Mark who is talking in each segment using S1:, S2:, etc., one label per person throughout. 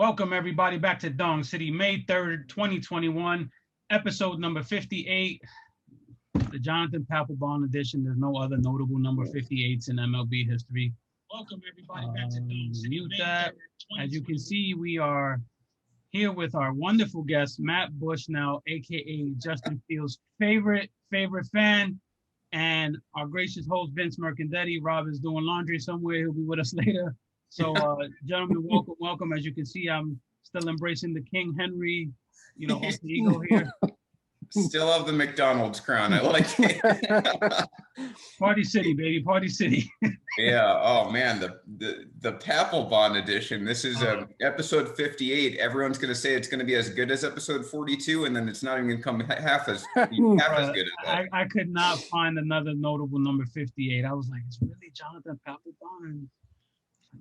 S1: Welcome everybody back to Dong City, May 3rd, 2021, episode number 58, the Jonathan Papelbon edition. There's no other notable number 58s in MLB history. Welcome everybody back to Dong City. Mute that. As you can see, we are here with our wonderful guest, Matt Bushnell, aka Justin Fields' favorite fan, and our gracious host, Vince Mercandetti. Rob is doing laundry somewhere. He'll be with us later. So, gentlemen, welcome. As you can see, I'm still embracing the King Henry, alter ego here.
S2: Still have the McDonald's crown. I like it.
S1: Party City, baby, Party City.
S2: Yeah. Oh man, the Papelbon edition. This is episode 58. Everyone's gonna say it's gonna be as good as episode 42, and then it's not even gonna come half as good as that.
S1: I could not find another notable number 58. I was like, it's really Jonathan Papelbon.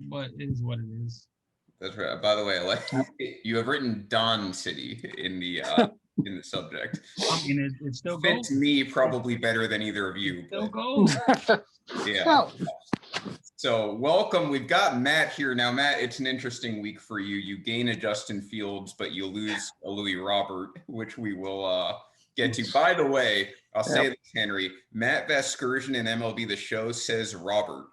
S1: But it is what it is.
S2: That's right. By the way, I like you have written Don City in the subject.
S1: I mean, it still
S2: fits
S1: goes.
S2: Me probably better than either of you.
S1: It still goes.
S2: Yeah. So welcome. We've got Matt here now. Matt, it's an interesting week for you. You gain a Justin Fields, but you lose a Louis Robert, which we will get to. By the way, I'll say this, Henry. Matt Vasgersian in MLB The Show says Robert.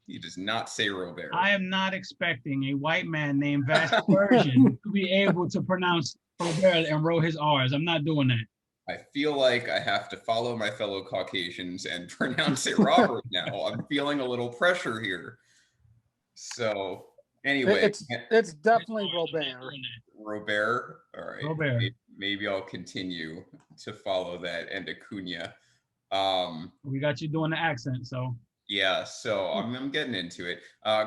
S2: He does not say Robert.
S1: I am not expecting a white man named Vasgersian to be able to pronounce Robert and roll his R's. I'm not doing that.
S2: I feel like I have to follow my fellow Caucasians and pronounce it Robert now. I'm feeling a little pressure here. So anyway.
S3: It's definitely Robert.
S2: Robert? All right.
S1: Robert.
S2: Maybe I'll continue to follow that and Acuna.
S1: We got you doing the accent, so.
S2: Yeah, so I'm getting into it.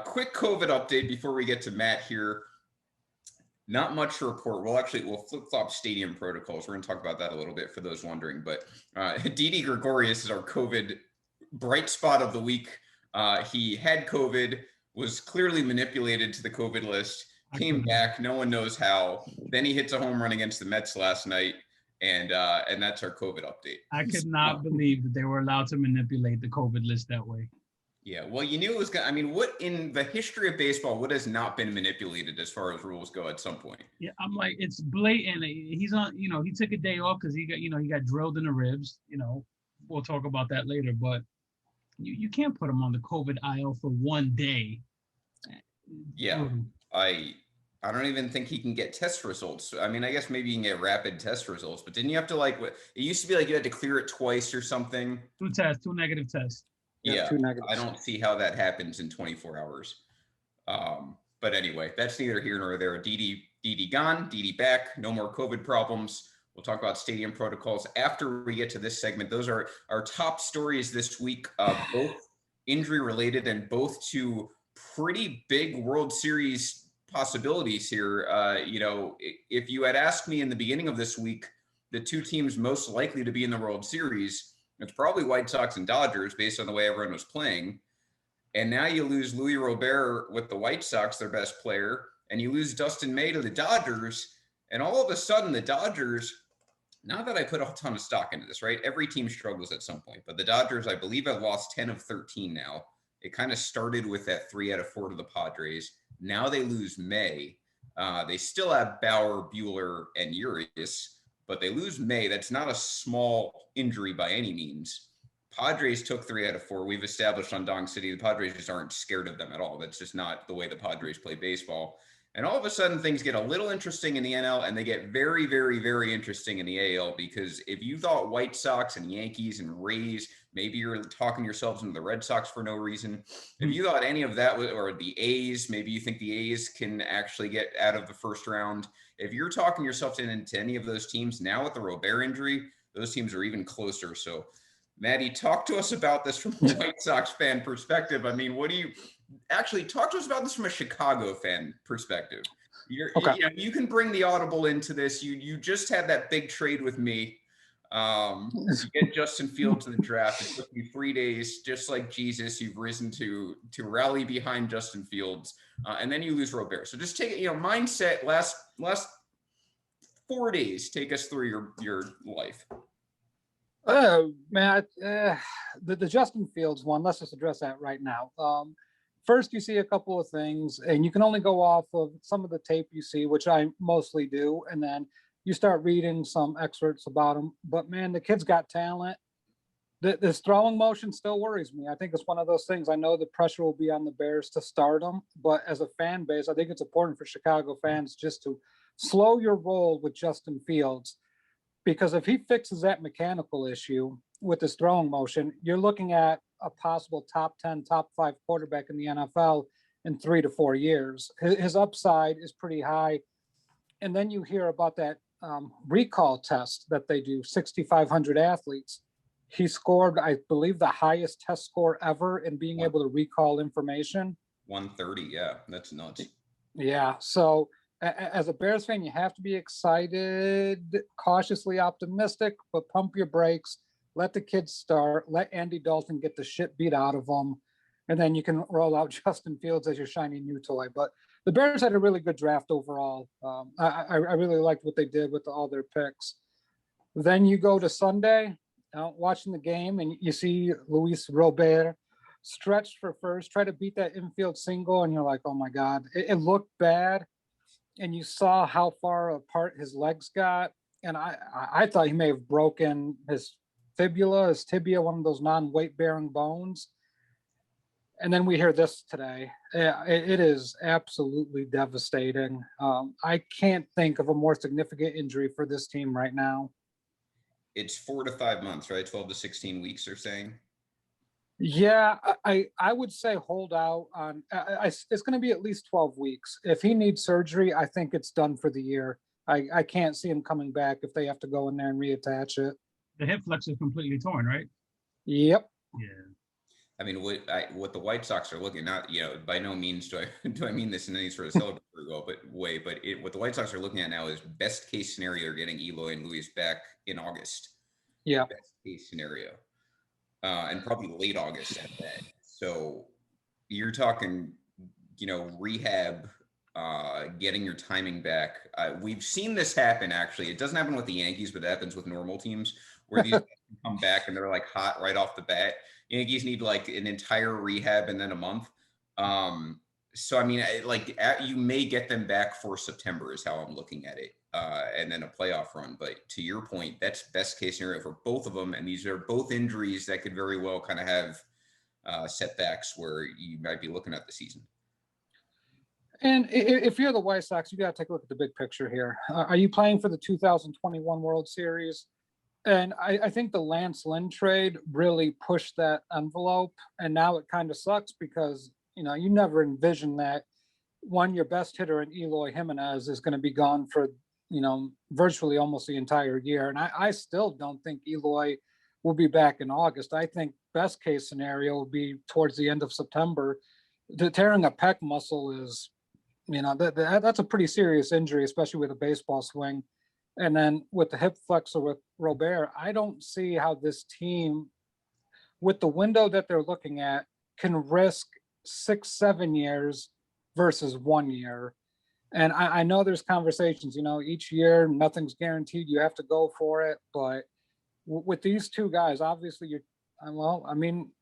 S2: Quick COVID update before we get to Matt here. Not much to report. We'll flip-flop stadium protocols. We're going to talk about that a little bit for those wondering. But Didi Gregorius is our COVID bright spot of the week. He had COVID, was clearly manipulated to the COVID list, came back, no one knows how. Then he hits a home run against the Mets last night. And that's our COVID update.
S1: I could not believe that they were allowed to manipulate the COVID list that way.
S2: Yeah, well, you knew it was going to, I mean, what in the history of baseball, what has not been manipulated as far as rules go at some point?
S1: Yeah, I'm like, it's blatant. He's on, he took a day off because he got drilled in the ribs. We'll talk about that later, but you can't put him on the COVID IL for one day.
S2: Yeah, I don't even think he can get test results. I mean, I guess maybe you can get rapid test results, but didn't you have to it used to be like you had to clear it twice or something?
S1: Two negative tests.
S2: Yeah, I don't see how that happens in 24 hours. But anyway, that's neither here nor there. Didi gone, Didi back, no more COVID problems. We'll talk about stadium protocols after we get to this segment. Those are our top stories this week, both injury related and both to pretty big World Series possibilities here. If you had asked me in the beginning of this week, the two teams most likely to be in the World Series, it's probably White Sox and Dodgers based on the way everyone was playing. And now you lose Louis Robert with the White Sox, their best player, and you lose Dustin May to the Dodgers. And all of a sudden the Dodgers, not that I put a ton of stock into this, right? Every team struggles at some point, but the Dodgers, I believe, have lost 10 of 13 now. It kind of started with that 3 out of 4 to the Padres. Now they lose May. They still have Bauer, Buehler, and Urias, but they lose May. That's not a small injury by any means. Padres took 3 out of 4. We've established on Dong City, the Padres just aren't scared of them at all. That's just not the way the Padres play baseball. And all of a sudden, things get a little interesting in the NL, and they get very, very, very interesting in the AL, because if you thought White Sox and Yankees and Rays, maybe you're talking yourselves into the Red Sox for no reason. If you thought any of that, or the A's, maybe you think the A's can actually get out of the first round. If you're talking yourself into any of those teams, now with the Robert injury, those teams are even closer. So, Maddie, talk to us about this from a White Sox fan perspective. I mean, actually talk to us about this from a Chicago fan perspective. You can bring the audible into this. You just had that big trade with me. You get Justin Fields in the draft. It took you 3 days, just like Jesus. You've risen to rally behind Justin Fields, and then you lose Robert. So just take it. Mindset. Last 4 days. Take us through your life.
S3: Oh man, the Justin Fields one. Let's just address that right now. first you see a couple of things, and you can only go off of some of the tape you see, which I mostly do, and then you start reading some excerpts about him. But man, the kid's got talent. This throwing motion still worries me. I think it's one of those things. I know the pressure will be on the Bears to start him, but as a fan base, I think it's important for Chicago fans just to slow your roll with Justin Fields, because if he fixes that mechanical issue with his throwing motion, you're looking at a possible top 10, top 5 quarterback in the NFL in 3 to 4 years. His upside is pretty high. And then you hear about that recall test that they do, 6,500 athletes. He scored, I believe, the highest test score ever in being able to recall information.
S2: 130, yeah, that's nuts.
S3: Yeah, so as a Bears fan, you have to be excited, cautiously optimistic, but pump your brakes. Let the kids start. Let Andy Dalton get the shit beat out of them. And then you can roll out Justin Fields as your shiny new toy. But the Bears had a really good draft overall. I really liked what they did with all their picks. Then you go to Sunday, watching the game, and you see Luis Robert stretched for first, try to beat that infield single, and you're like, oh my God, it looked bad. And you saw how far apart his legs got. And I thought he may have broken his fibula, his tibia, one of those non-weight bearing bones. And then we hear this today. It is absolutely devastating. I can't think of a more significant injury for this team right now.
S2: It's 4 to 5 months, right? 12 to 16 weeks, they're saying.
S3: Yeah, I would say hold out on. It's going to be at least 12 weeks. If he needs surgery, I think it's done for the year. I can't see him coming back if they have to go in there and reattach it.
S1: The hip flexor is completely torn, right?
S3: Yep.
S1: Yeah.
S2: I mean, what the White Sox are looking at, by no means do I mean this in any sort of celebratory way, but what the White Sox are looking at now is best case scenario, they're getting Eloy and Luis back in August.
S3: Yeah.
S2: Best case scenario. And probably late August at that. So you're talking, rehab, getting your timing back. We've seen this happen, actually. It doesn't happen with the Yankees, but it happens with normal teams where these come back and they're like hot right off the bat. Yankees need like an entire rehab and then a month. So, I mean, you may get them back for September is how I'm looking at it. And then a playoff run. But to your point, that's best case scenario for both of them. And these are both injuries that could very well kind of have setbacks where you might be looking at the season.
S3: And if you're the White Sox, you got to take a look at the big picture here. Are you playing for the 2021 World Series? And I think the Lance Lynn trade really pushed that envelope. And now it kind of sucks because, you never envisioned that your best hitter in Eloy Jimenez is going to be gone for, virtually almost the entire year. And I still don't think Eloy will be back in August. I think best case scenario will be towards the end of September. Tearing a pec muscle is, that's a pretty serious injury, especially with a baseball swing. And then with the hip flexor with Robert, I don't see how this team, with the window that they're looking at, can risk 6-7 years versus 1 year. And I know there's conversations, each year, nothing's guaranteed. You have to go for it. But with these two guys, obviously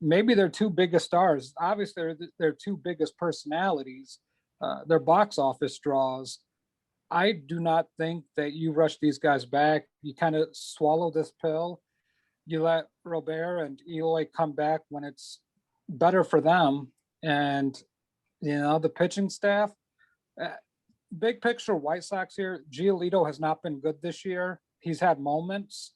S3: maybe they're two biggest stars. Obviously, they're two biggest personalities. They're box office draws. I do not think that you rush these guys back. You kind of swallow this pill. You let Robert and Eloy come back when it's better for them. And, the pitching staff, big picture White Sox here, Giolito has not been good this year. He's had moments.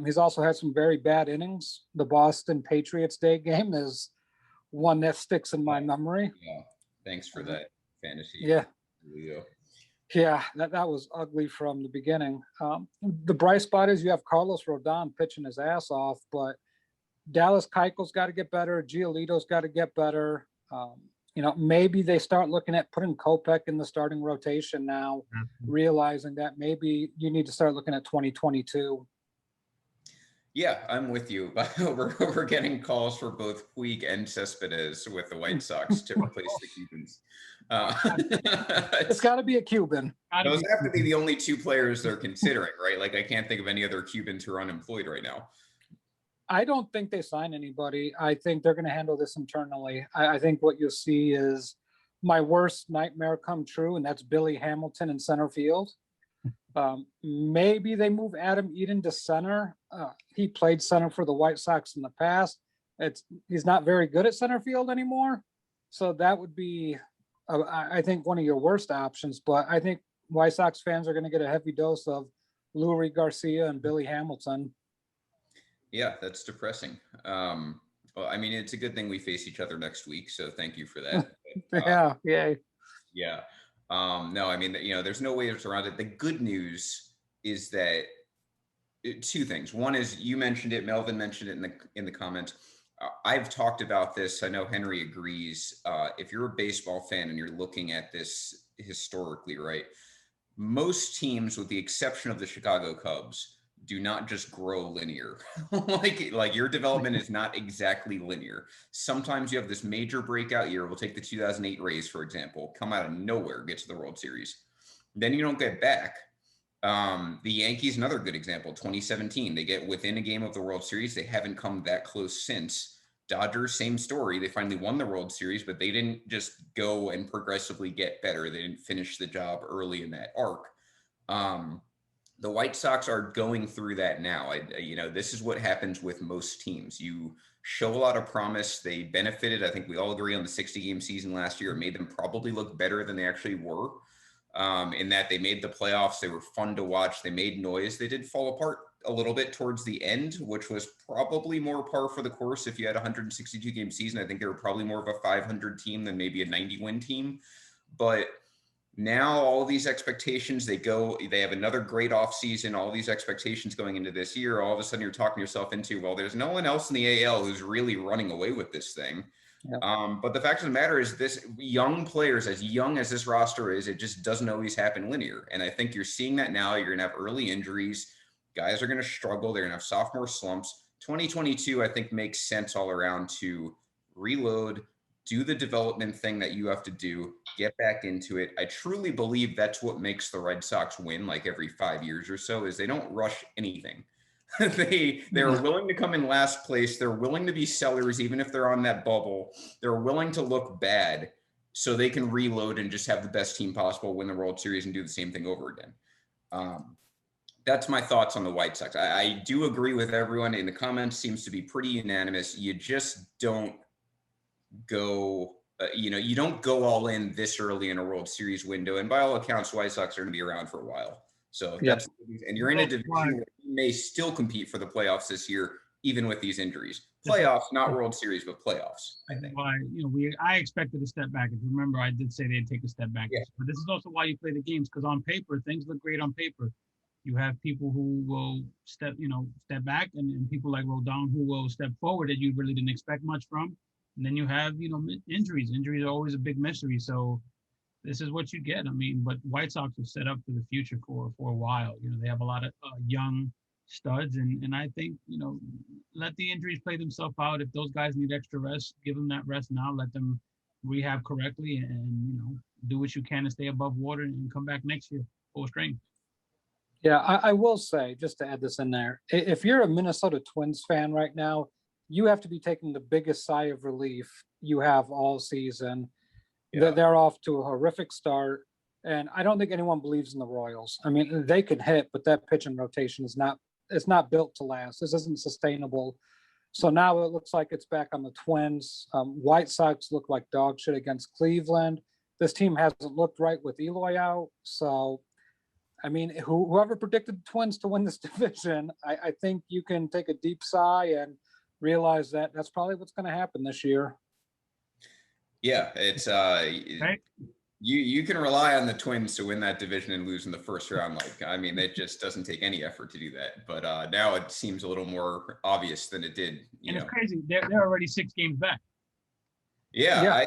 S3: He's also had some very bad innings. The Boston Patriots Day game is one that sticks in my memory.
S2: Yeah. Thanks for that fantasy.
S3: Yeah.
S2: Giolito.
S3: Yeah, that was ugly from the beginning. The bright spot is you have Carlos Rodon pitching his ass off, but Dallas Keuchel's got to get better. Giolito's got to get better. Maybe they start looking at putting Kopech in the starting rotation now, realizing that maybe you need to start looking at 2022.
S2: Yeah, I'm with you. We're getting calls for both Puig and Cespedes with the White Sox to replace the Cubans.
S3: It's got to be a Cuban.
S2: Those have to be the only two players they're considering, right? Like I can't think of any other Cubans who are unemployed right now.
S3: I don't think they sign anybody. I think they're going to handle this internally. I think what you'll see is my worst nightmare come true, and that's Billy Hamilton in center field. Maybe they move Adam Eden to center. He played center for the White Sox in the past. He's not very good at center field anymore. So that would be, I think, one of your worst options. But I think White Sox fans are going to get a heavy dose of Lurie Garcia and Billy Hamilton.
S2: Yeah, that's depressing. Well, I mean, it's a good thing we face each other next week, so thank you for that.
S3: Yeah, yay.
S2: Yeah. No, I mean, there's no way around it. The good news is that two things. One is you mentioned it, Melvin mentioned it in the comments. I've talked about this. I know Henry agrees. If you're a baseball fan and you're looking at this historically, right? Most teams, with the exception of the Chicago Cubs, do not just grow linear. like your development is not exactly linear. Sometimes you have this major breakout year. We'll take the 2008 Rays, for example, come out of nowhere, get to the World Series. Then you don't get back. The Yankees, another good example, 2017, they get within a game of the World Series. They haven't come that close since. Dodgers, same story. They finally won the World Series, but they didn't just go and progressively get better. They didn't finish the job early in that arc. The White Sox are going through that now. This is what happens with most teams. You show a lot of promise. They benefited. I think we all agree on the 60-game season last year. It made them probably look better than they actually were. In that they made the playoffs. They were fun to watch. They made noise. They did fall apart a little bit towards the end, which was probably more par for the course. If you had a 162-game season, I think they were probably more of a 500 team than maybe a 90-win team. But now all these expectations, they have another great offseason, all these expectations going into this year. All of a sudden you're talking yourself into, well, there's no one else in the AL who's really running away with this thing. Yep. But the fact of the matter is this young players, as young as this roster is, it just doesn't always happen linear. And I think you're seeing that now. You're going to have early injuries. Guys are going to struggle. They're going to have sophomore slumps. 2022, I think, makes sense all around to reload, do the development thing that you have to do, get back into it. I truly believe that's what makes the Red Sox win like every 5 years or so, is they don't rush anything. They're willing to come in last place. They're willing to be sellers, even if they're on that bubble. They're willing to look bad so they can reload and just have the best team possible, win the World Series, and do the same thing over again. That's my thoughts on the White Sox. I do agree with everyone in the comments. Seems to be pretty unanimous. You just don't go, you don't go all in this early in a World Series window. And by all accounts, White Sox are going to be around for a while. So that's, and you're in a division where you may still compete for the playoffs this year, even with these injuries. Playoffs, not World Series, but playoffs, I think.
S1: Why, I expected a step back. If you remember, I did say they'd take a step back. Yeah. But this is also why you play the games, because on paper, things look great on paper. You have people who will step back, and people like Rodon who will step forward that you really didn't expect much from. And then you have, injuries. Injuries are always a big mystery. So this is what you get. I mean, but White Sox are set up for the future for a while. They have a lot of young studs, and I think, let the injuries play themselves out. If those guys need extra rest, give them that rest now. Let them rehab correctly, and do what you can to stay above water and come back next year full strength.
S3: Yeah, I will say, just to add this in there, if you're a Minnesota Twins fan right now, you have to be taking the biggest sigh of relief you have all season. Yeah. They're off to a horrific start, and I don't think anyone believes in the Royals. I mean, they can hit, but that pitching rotation is not built to last. This isn't sustainable. So now it looks like it's back on the Twins. White Sox look like dog shit against Cleveland. This team hasn't looked right with Eloy out. So, I mean, whoever predicted the Twins to win this division, I think you can take a deep sigh and realize that that's probably what's going to happen this year.
S2: Yeah, it's right. You can rely on the Twins to win that division and lose in the first round. It just doesn't take any effort to do that. But now it seems a little more obvious than it did.
S1: It's crazy. They're already 6 games back.
S2: Yeah.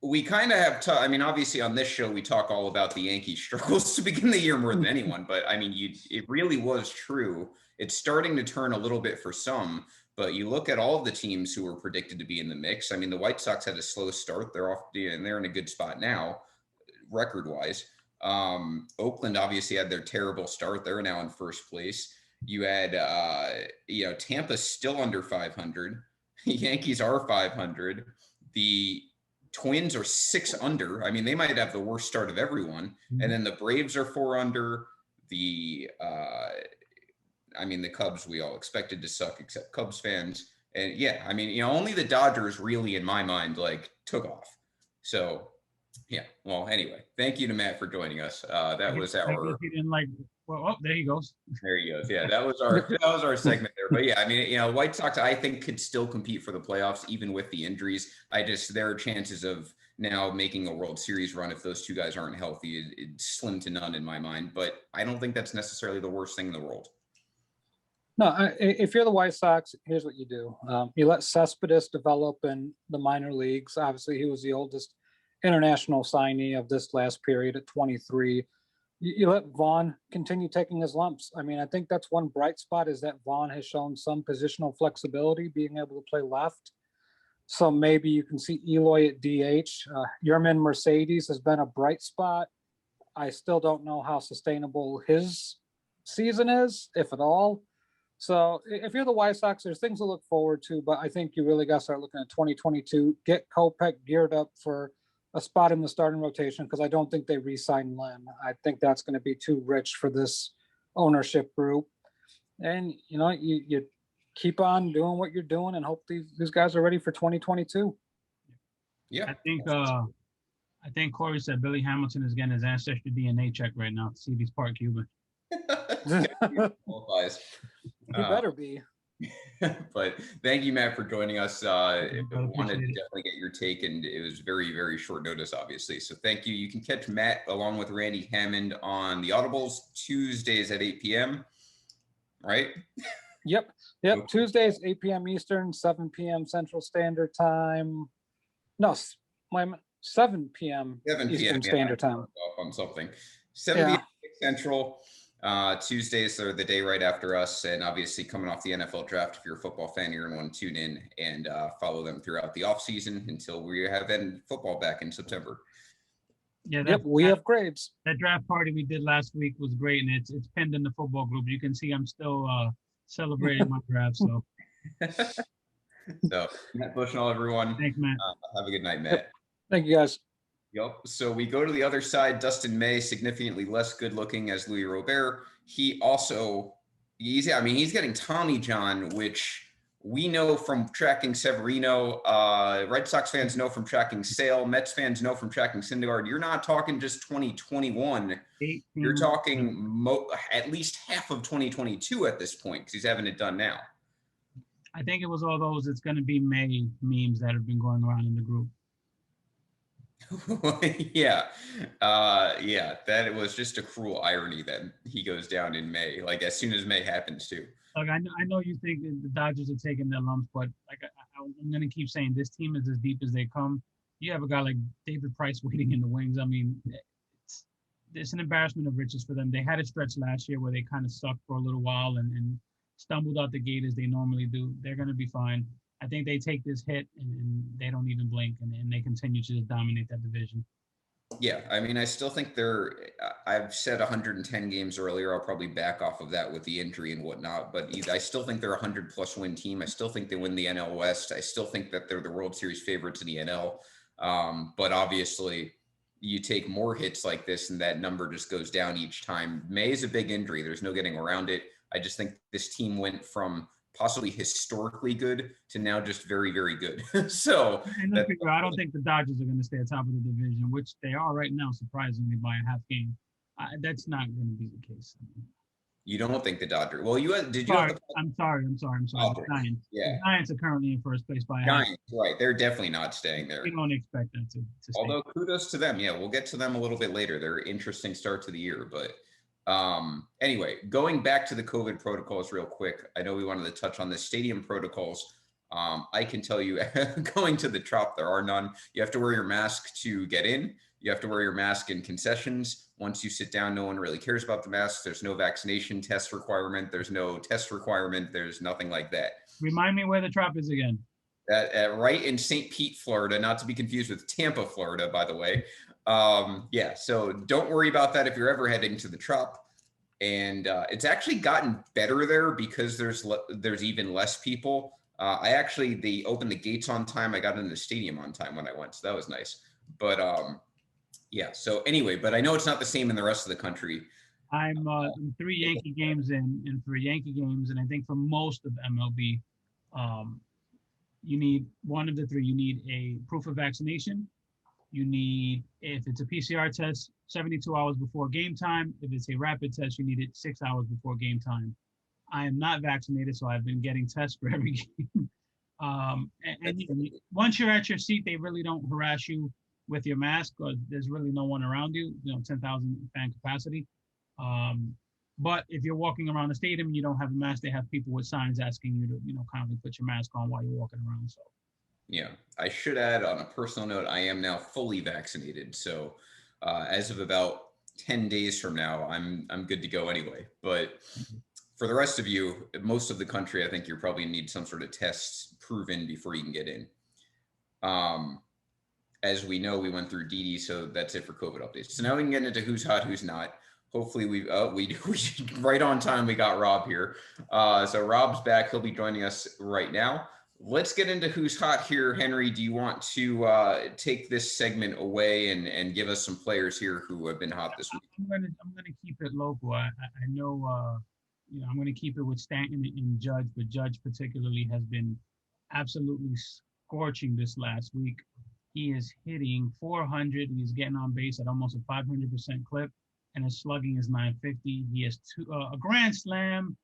S2: We kind of have obviously on this show, we talk all about the Yankees struggles to begin the year more than anyone. But it really was true. It's starting to turn a little bit for some. But you look at all of the teams who were predicted to be in the mix. The White Sox had a slow start. They're off, and they're in a good spot now, record-wise. Oakland obviously had their terrible start. They're now in first place. You had, Tampa's still under 500. Yankees are 500. The Twins are 6 under. I mean, they might have the worst start of everyone. And then the Braves are 4 under. The Cubs, we all expected to suck except Cubs fans. And yeah, I mean, only the Dodgers really, in my mind, like took off. So yeah. Well, anyway, thank you to Matt for joining us. That was
S1: I guess
S2: our.
S1: he didn't like. Well, oh, there he goes.
S2: There he goes. Yeah, that was our segment there. But yeah, I mean, White Sox, I think could still compete for the playoffs even with the injuries. There are chances of now making a World Series run if those two guys aren't healthy. It's slim to none in my mind. But I don't think that's necessarily the worst thing in the world.
S3: No, if you're the White Sox, here's what you do. You let Cespedes develop in the minor leagues. Obviously, he was the oldest international signee of this last period at 23. You let Vaughn continue taking his lumps. I mean, I think that's one bright spot is that Vaughn has shown some positional flexibility, being able to play left. So maybe you can see Eloy at DH. Yerman Mercedes has been a bright spot. I still don't know how sustainable his season is, if at all. So if you're the White Sox, there's things to look forward to, but I think you really got to start looking at 2022. Get Kopech geared up for a spot in the starting rotation because I don't think they re-sign Lynn. I think that's going to be too rich for this ownership group. And you keep on doing what you're doing and hope these guys are ready for 2022.
S2: Yeah,
S1: I think Corey said Billy Hamilton is getting his ancestry DNA check right now to see if he's part Cuban.
S3: He better be.
S2: But thank you, Matt, for joining us. I wanted to definitely get your take, and it was very, very short notice, obviously. So thank you. You can catch Matt along with Randy Hammond on the Audibles Tuesdays at 8 p.m. Right?
S3: Yep. Okay. Tuesdays, 8 p.m. Eastern, 7 p.m. Central Standard Time. No, 7 p.m. Eastern Standard Time.
S2: On something. 7 p.m. Central. Tuesdays are the day right after us, and obviously coming off the NFL draft. If you're a football fan, you're going to want to tune in and follow them throughout the offseason until we have football back in September.
S1: Yeah,
S3: we have grades.
S1: That draft party we did last week was great, and it's pinned in the football group. You can see I'm still celebrating my draft. So,
S2: Matt Bushnell, everyone.
S1: Thanks, Matt.
S2: Have a good night, Matt.
S3: Thank you, guys.
S2: Yep. So we go to the other side. Dustin May, significantly less good looking as Louis Robert. He's getting Tommy John, which we know from tracking Severino. Red Sox fans know from tracking Sale. Mets fans know from tracking Syndergaard. You're not talking just 2021. You're talking at least half of 2022 at this point because he's having it done now.
S1: I think it was all those "it's going to be May" memes that have been going around in the group.
S2: Yeah, that was just a cruel irony that he goes down in May, like as soon as May happens too.
S1: Look, I know you think the Dodgers are taking their lumps, but like I'm going to keep saying, this team is as deep as they come. You have a guy like David Price waiting in the wings. I mean, it's an embarrassment of riches for them. They had a stretch last year where they kind of sucked for a little while and stumbled out the gate as they normally do. They're going to be fine. I think they take this hit and they don't even blink and they continue to just dominate that division.
S2: Yeah, I mean, I still think I've said 110 games earlier. I'll probably back off of that with the injury and whatnot, but I still think they're a 100-plus win team. I still think they win the NL West. I still think that they're the World Series favorites in the NL. But obviously, you take more hits like this and that number just goes down each time. May is a big injury. There's no getting around it. I just think this team went from possibly historically good to now just very, very good. So
S1: I don't think the Dodgers are going to stay at top of the division, which they are right now, surprisingly, by a half game. That's not going to be the case.
S2: You don't think the Dodgers? Well,
S1: I'm sorry. The Giants.
S2: Yeah.
S1: The Giants are currently in first place by a
S2: Giants,
S1: half.
S2: right? They're definitely not staying there.
S1: You don't expect them to stay.
S2: Although kudos to them. Yeah, we'll get to them a little bit later. They're an interesting start to the year, but. Anyway, going back to the COVID protocols real quick. I know we wanted to touch on the stadium protocols. I can tell you going to the Trop, there are none. You have to wear your mask to get in. You have to wear your mask in concessions. Once you sit down, no one really cares about the mask. There's no vaccination test requirement. There's no test requirement. There's nothing like that.
S1: Remind me where the Trop is again.
S2: Right in St. Pete, Florida, not to be confused with Tampa, Florida, by the way. So don't worry about that if you're ever heading to the Trop. and it's actually gotten better there because there's even less people. They opened the gates on time. I got into the stadium on time when I went, so that was nice. But yeah. So anyway, but I know it's not the same in the rest of the country.
S1: I'm 3 Yankee games in, and for Yankee games, and I think for most of MLB, you need one of the three. You need a proof of vaccination. You need, if it's a PCR test, 72 hours before game time. If it's a rapid test, you need it 6 hours before game time. I am not vaccinated, so I've been getting tests for every game. Once you're at your seat, they really don't harass you with your mask because there's really no one around you. 10,000 fan capacity. But if you're walking around the stadium and you don't have a mask, they have people with signs asking you to, kindly put your mask on while you're walking around. So.
S2: Yeah, I should add on a personal note, I am now fully vaccinated. So as of about 10 days from now, I'm good to go anyway. But for the rest of you, most of the country, I think you probably need some sort of test proven before you can get in. As we know, we went through DD, so that's it for COVID updates. So now we can get into who's hot, who's not. Hopefully we right on time. We got Rob here. So Rob's back. He'll be joining us right now. Let's get into who's hot here. Henry, do you want to take this segment away and give us some players here who have been hot this week?
S1: I'm gonna keep it local. I know I'm gonna keep it with Stanton and Judge, but Judge particularly has been absolutely scorching this last week. He is hitting 400. He's getting on base at almost a 500% clip, and his slugging is 950. He has a grand slam,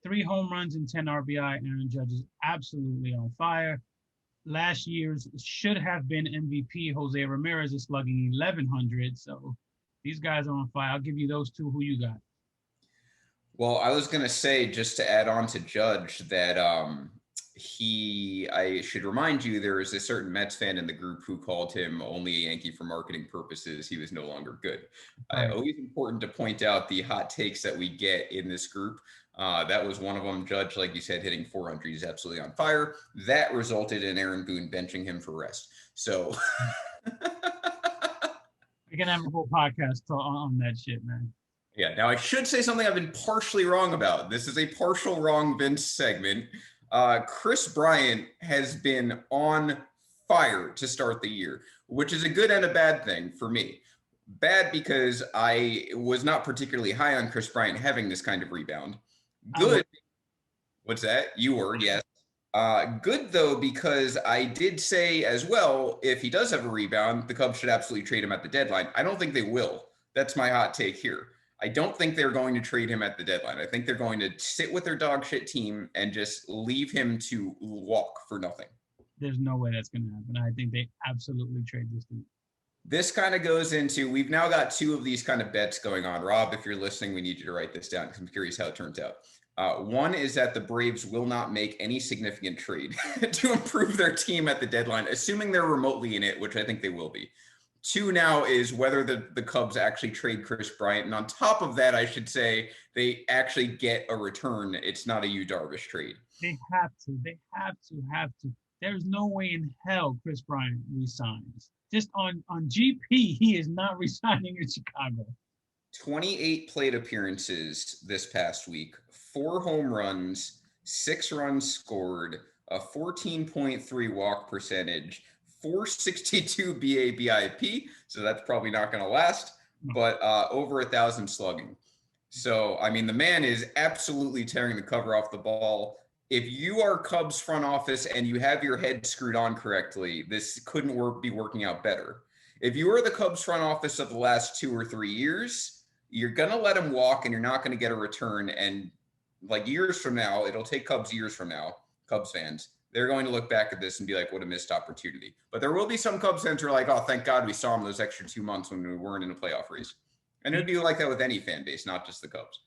S1: 3 home runs and 10 RBI. Aaron Judge is absolutely on fire. Last year's should have been MVP, Jose Ramirez, is slugging 1,100. So these guys are on fire. I'll give you those two. Who you got?
S2: Well, I was going to say, just to add on to Judge, that I should remind you, there is a certain Mets fan in the group who called him only a Yankee for marketing purposes. He was no longer good.
S1: Right.
S2: Always important to point out the hot takes that we get in this group. That was one of them. Judge, like you said, hitting 400. He's absolutely on fire. That resulted in Aaron Boone benching him for rest. So
S1: We're going to have a whole podcast on that shit, man.
S2: Yeah. Now, I should say something I've been partially wrong about. This is a partial wrong Vince segment. Chris Bryant has been on fire to start the year, which is a good and a bad thing for me. Bad because I was not particularly high on Chris Bryant having this kind of rebound. Good. What's that? You were, yes. Good, though, because I did say as well, if he does have a rebound, the Cubs should absolutely trade him at the deadline. I don't think they will. That's my hot take here. I don't think they're going to trade him at the deadline. I think they're going to sit with their dog shit team and just leave him to walk for nothing.
S1: There's no way that's going to happen. I think they absolutely trade this dude.
S2: This kind of goes into, we've now got 2 of these kind of bets going on. Rob, if you're listening, we need you to write this down because I'm curious how it turns out. One is that the Braves will not make any significant trade to improve their team at the deadline, assuming they're remotely in it, which I think they will be. 2 now is whether the Cubs actually trade Chris Bryant. And on top of that, I should say they actually get a return. It's not a Yu Darvish trade.
S1: They have to. They have to. There's no way in hell Chris Bryant resigns. Just on GP, he is not resigning in Chicago.
S2: 28 plate appearances this past week, 4 home runs, 6 runs scored, a 14.3 walk percentage, 462 BABIP, so that's probably not going to last, but over 1,000 slugging. So, I mean, the man is absolutely tearing the cover off the ball. If you are Cubs front office and you have your head screwed on correctly, this couldn't be working out better. If you are the Cubs front office of the last 2 or 3 years, you're going to let him walk and you're not going to get a return. And like years from now, it'll take Cubs years from now, Cubs fans, they're going to look back at this and be like, what a missed opportunity. But there will be some Cubs fans who are like, oh, thank God we saw him those extra 2 months when we weren't in a playoff race. And it'd be like that with any fan base, not just the Cubs.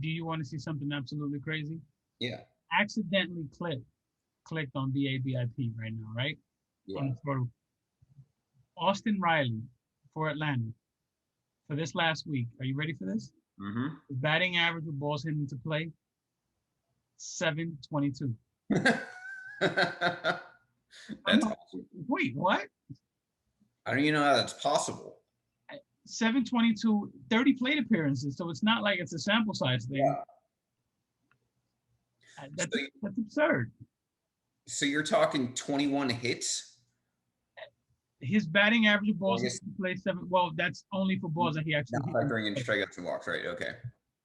S1: Do you want to see something absolutely crazy?
S2: Yeah.
S1: Accidentally clicked on BABIP right now, right?
S2: Yeah.
S1: For Austin Riley for Atlanta for this last week. Are you ready for this?
S2: Mm-hmm.
S1: The batting average with balls hit into play, 722.
S2: That's
S1: Wait, what?
S2: I don't even know how that's possible.
S1: 722, 30 plate appearances. So it's not like it's a sample size thing.
S2: Yeah.
S1: That's,
S2: So,
S1: that's absurd.
S2: so you're talking 21 hits?
S1: His batting average balls
S2: I guess-
S1: he played 7. Well, that's only for balls that he actually
S2: Not factoring in strikeouts and walks, right? Okay.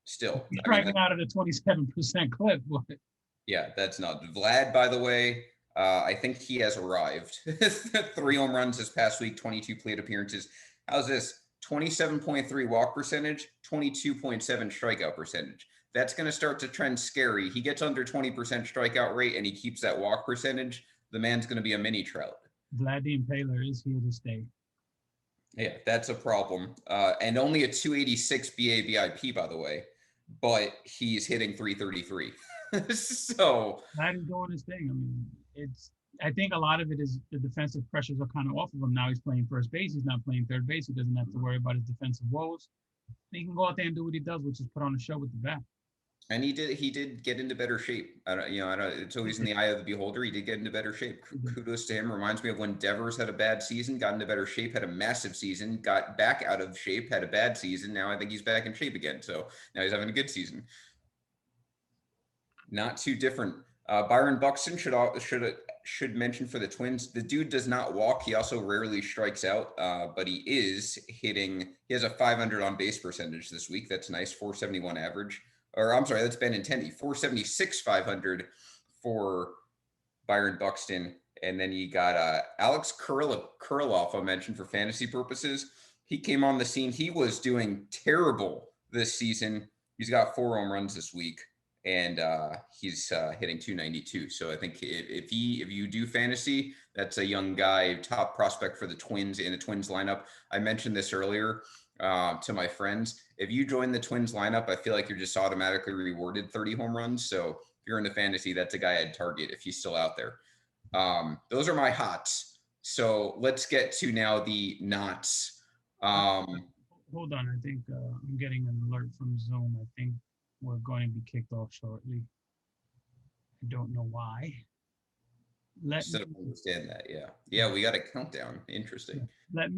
S2: Still,
S1: he's
S2: I mean,
S1: striking out at a 27% clip. But
S2: yeah, that's not Vlad, by the way. I think he has arrived. 3 home runs this past week, 22 plate appearances. How's this? 27.3 walk percentage, 22.7 strikeout percentage. That's going to start to trend scary. He gets under 20% strikeout rate and he keeps that walk percentage. The man's going to be a mini Trout.
S1: Vladimir Paler is here to stay.
S2: Yeah, that's a problem. And only a 286 BA VIP, by the way, but he's hitting 333. So
S1: Vlad is doing his thing. I mean, I think a lot of it is the defensive pressures are kind of off of him. Now he's playing first base. He's not playing third base. He doesn't have to worry about his defensive woes. He can go out there and do what he does, which is put on a show with the bat.
S2: and he did get into better shape. I don't, it's always in the eye of the beholder. He did get into better shape. Kudos to him. Reminds me of when Devers had a bad season, got into better shape, had a massive season, got back out of shape, had a bad season. Now I think he's back in shape again. So now he's having a good season. Not too different. Byron Buxton should mention for the Twins. The dude does not walk. He also rarely strikes out, but he is hitting. He has a 500 on base percentage this week. That's nice. 471 average. Or I'm sorry, that's Benintendi. 476 500 for Byron Buxton. And then you got Alex Kirilloff, I mentioned for fantasy purposes. He came on the scene. He was doing terrible this season. He's got 4 home runs this week. And he's hitting 292. So I think if you do fantasy, that's a young guy, top prospect for the Twins in the Twins lineup. I mentioned this earlier to my friends. If you join the Twins lineup, I feel like you're just automatically rewarded 30 home runs. So if you're into fantasy, that's a guy I'd target if he's still out there. Those are my hots. So let's get to now the nots.
S1: Hold on. I think I'm getting an alert from Zoom. I think we're going to be kicked off shortly. I don't know why.
S2: I still don't understand that. Yeah, we got a countdown. Interesting.
S1: I'm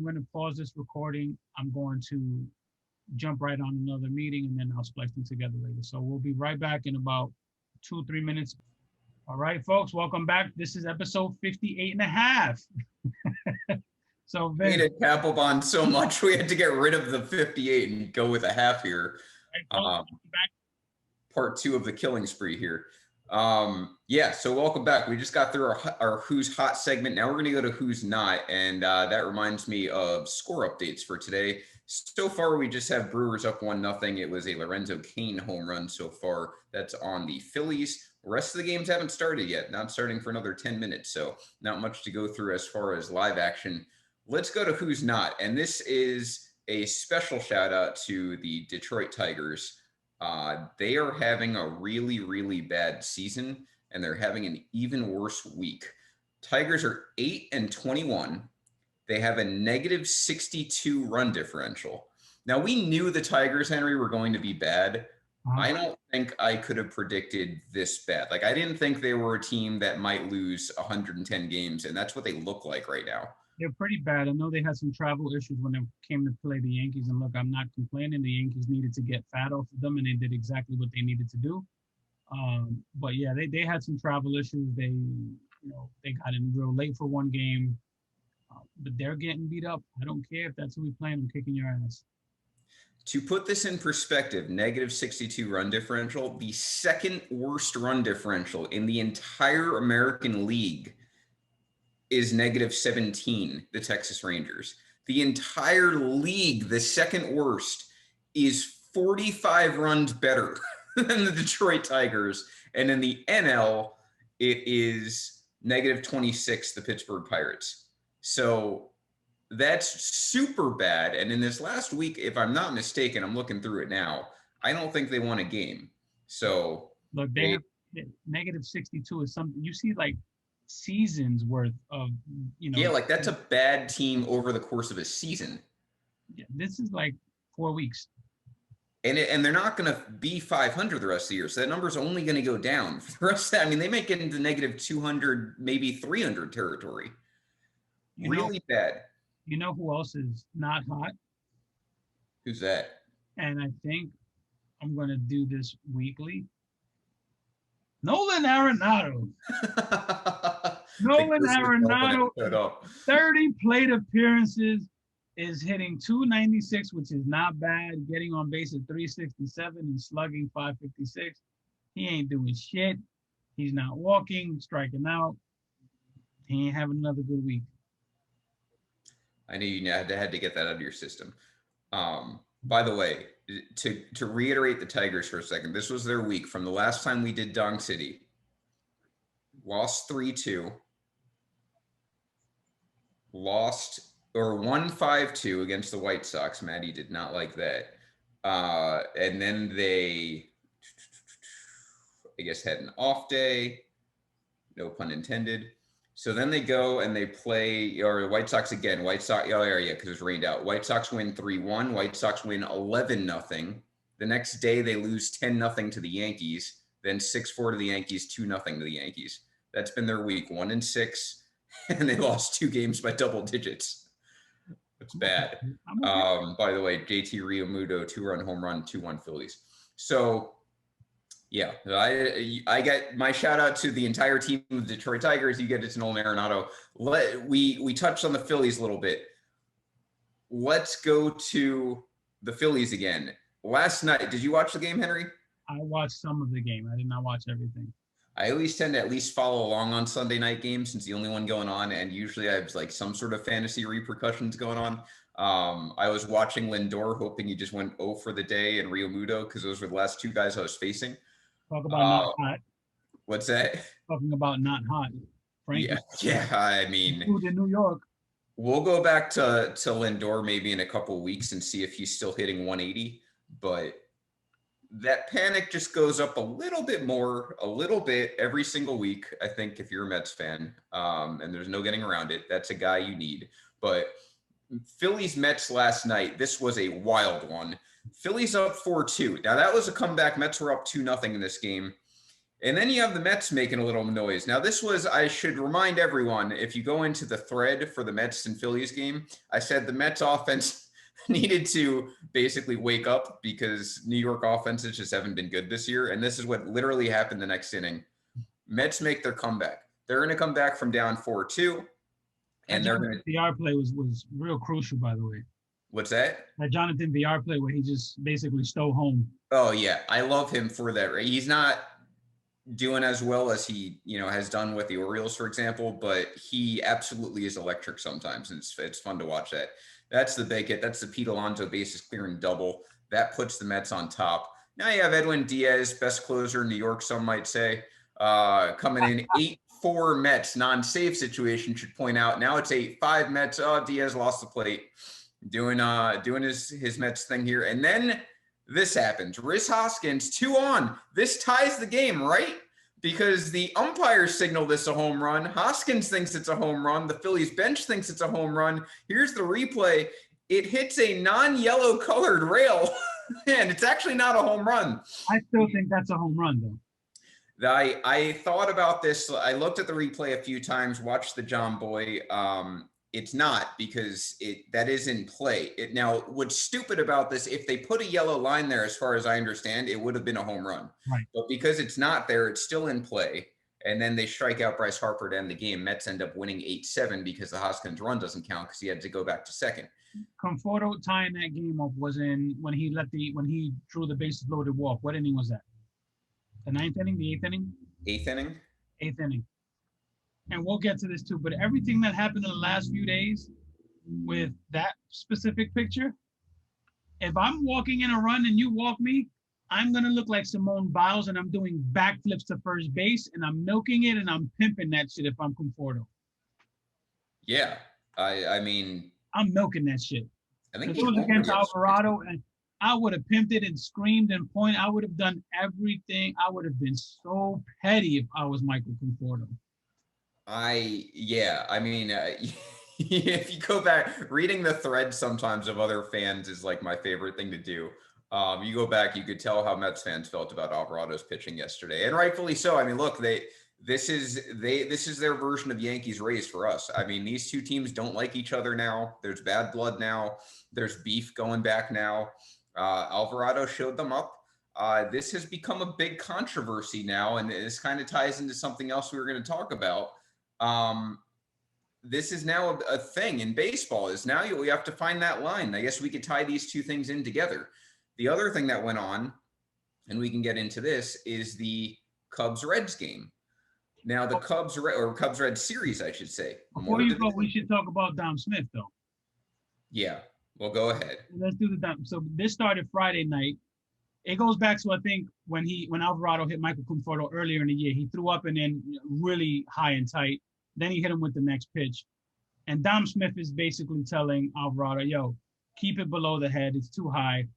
S1: going to pause this recording. I'm going to jump right on another meeting and then I'll splice them together later. So we'll be right back in about 2-3 minutes. All right, folks, welcome back. This is episode 58 and a half. So
S2: we hated Papelbon so much, we had to get rid of the 58 and go with a half here. Part 2 of the killing spree here. So welcome back. We just got through our Who's Hot segment. Now we're going to go to Who's Not. And that reminds me of score updates for today. So far, we just have Brewers up 1-0. It was a Lorenzo Cain home run so far. That's on the Phillies. The rest of the games haven't started yet. Not starting for another 10 minutes. So not much to go through as far as live action. Let's go to Who's Not. And this is a special shout out to the Detroit Tigers. They are having a really, really bad season, and they're having an even worse week. Tigers are 8-21. They have a negative 62 run differential. Now, we knew the Tigers, Henry, were going to be bad. I don't think I could have predicted this bad. Like, I didn't think they were a team that might lose 110 games, and that's what they look like right now.
S1: They're pretty bad. I know they had some travel issues when they came to play the Yankees. And look, I'm not complaining. The Yankees needed to get fat off of them, and they did exactly what they needed to do. But yeah, they had some travel issues. They got in real late for one game, but they're getting beat up. I don't care if that's who we playing. I'm kicking your ass.
S2: To put this in perspective, negative 62 run differential, the second worst run differential in the entire American League is negative 17, the Texas Rangers. The entire league, the second worst, is 45 runs better than the Detroit Tigers. And in the NL, it is negative 26, the Pittsburgh Pirates. So that's super bad. And in this last week, if I'm not mistaken, I'm looking through it now, I don't think they won a game. So
S1: look, they have negative 62 is something you see like seasons worth of,
S2: Yeah, like that's a bad team over the course of a season.
S1: Yeah, this is like 4 weeks.
S2: And they're not going to be 500 the rest of the year. So that number's only going to go down for the rest of that. I mean, they might get into negative 200, maybe 300 territory. Really bad.
S1: You know who else is not hot?
S2: Who's that?
S1: And I think I'm going to do this weekly. Nolan Arenado. Nolan Arenado, 30 plate appearances, is hitting 296, which is not bad. Getting on base at 367 and slugging 556. He ain't doing shit. He's not walking, striking out. He ain't having another good week.
S2: I knew you had to get that out of your system. By the way, to reiterate the Tigers for a second, this was their week from the last time we did Dong City. Lost 3-2. Lost or won 5-2 against the White Sox. Maddie did not like that. And then they, I guess, had an off day. No pun intended. So then they go and they play, or the White Sox again. White Sox, because it's rained out. White Sox win 3-1. White Sox win 11-0. The next day they lose 10-0 to the Yankees. Then 6-4 to the Yankees, 2-0 to the Yankees. That's been their week, 1-6, and they lost 2 games by double digits. It's bad. By the way, JT Realmuto, 2-run home run, 2-1 Phillies. So, yeah, I get my shout out to the entire team of the Detroit Tigers. You get it to Nolan Arenado. We touched on the Phillies a little bit. Let's go to the Phillies again. Last night, did you watch the game, Henry?
S1: I watched some of the game. I did not watch everything.
S2: I always tend to at least follow along on Sunday night games since the only one going on, and usually I have like some sort of fantasy repercussions going on. I was watching Lindor, hoping he just went 0 for the day, and Realmuto, because those were the last 2 guys I was facing.
S1: Talk about not hot.
S2: What's that?
S1: Talking about not hot.
S2: Frankly. Yeah. I mean,
S1: in New York.
S2: We'll go back to Lindor maybe in a couple of weeks and see if he's still hitting 180, but that panic just goes up a little bit every single week. I think if you're a Mets fan, and there's no getting around it, that's a guy you need. But Phillies Mets last night, this was a wild one. Phillies up 4-2. Now that was a comeback. Mets were up 2-0 in this game. And then you have the Mets making a little noise. Now this was, I should remind everyone, if you go into the thread for the Mets and Phillies game, I said the Mets offense needed to basically wake up because New York offenses just haven't been good this year. And this is what literally happened the next inning. Mets make their comeback. They're going to come back from down 4-2. And they're going to.
S1: The VR play was real crucial, by the way.
S2: What's that?
S1: That Jonathan VR play where he just basically stole home.
S2: Oh, yeah. I love him for that. He's not doing as well as he, has done with the Orioles, for example, but he absolutely is electric sometimes. And it's fun to watch that. That's the big hit. That's the Pete Alonso bases clearing double. That puts the Mets on top. Now you have Edwin Diaz, best closer in New York, some might say, coming in 8-4 Mets, non-save situation, should point out. Now it's 8-5 Mets. Oh, Diaz lost the plate. Doing his Mets thing here. And then this happens. Rhys Hoskins, 2 on. This ties the game, right? Because the umpires signal this a home run. Hoskins thinks it's a home run. The Phillies bench thinks it's a home run. Here's the replay. It hits a non-yellow colored rail, and it's actually not a home run.
S1: I still think that's a home run, though.
S2: I thought about this. I looked at the replay a few times, watched the John Boy. It's not, because that is in play. Now, what's stupid about this, if they put a yellow line there, as far as I understand, it would have been a home run.
S1: Right.
S2: But because it's not there, it's still in play. And then they strike out Bryce Harper to end the game. Mets end up winning 8-7 because the Hoskins run doesn't count because he had to go back to second.
S1: Conforto tying that game up was when he drew the bases loaded walk. What inning was that? The 9th inning? The 8th inning?
S2: 8th inning?
S1: 8th inning. And we'll get to this too, but everything that happened in the last few days with that specific picture, if I'm walking in a run and you walk me, I'm going to look like Simone Biles and I'm doing backflips to first base and I'm milking it and I'm pimping that shit if I'm Conforto.
S2: Yeah. I mean.
S1: I'm milking that shit.
S2: I think
S1: it was against Alvarado and I would have pimped it and screamed and pointed. I would have done everything. I would have been so petty if I was Michael Conforto.
S2: I mean, if you go back, reading the thread sometimes of other fans is like my favorite thing to do. You go back, you could tell how Mets fans felt about Alvarado's pitching yesterday, and rightfully so. I mean, look, this is their version of Yankees Rays for us. I mean, these two teams don't like each other now. There's bad blood now. There's beef going back now. Alvarado showed them up. This has become a big controversy now, and this kind of ties into something else we were going to talk about. This is now a thing in baseball. Is now we have to find that line. I guess we could tie these two things in together. The other thing that went on, and we can get into this, is the Cubs-Reds game. Now, the Cubs-Reds series, I should say.
S1: Before you go, we should talk about Dom Smith, though.
S2: Yeah, well, go ahead.
S1: Let's do the Dom. So this started Friday night. It goes back to, I think, when Alvarado hit Michael Conforto earlier in the year. He threw up and then really high and tight. Then he hit him with the next pitch. And Dom Smith is basically telling Alvarado, yo, keep it below the head. It's too high.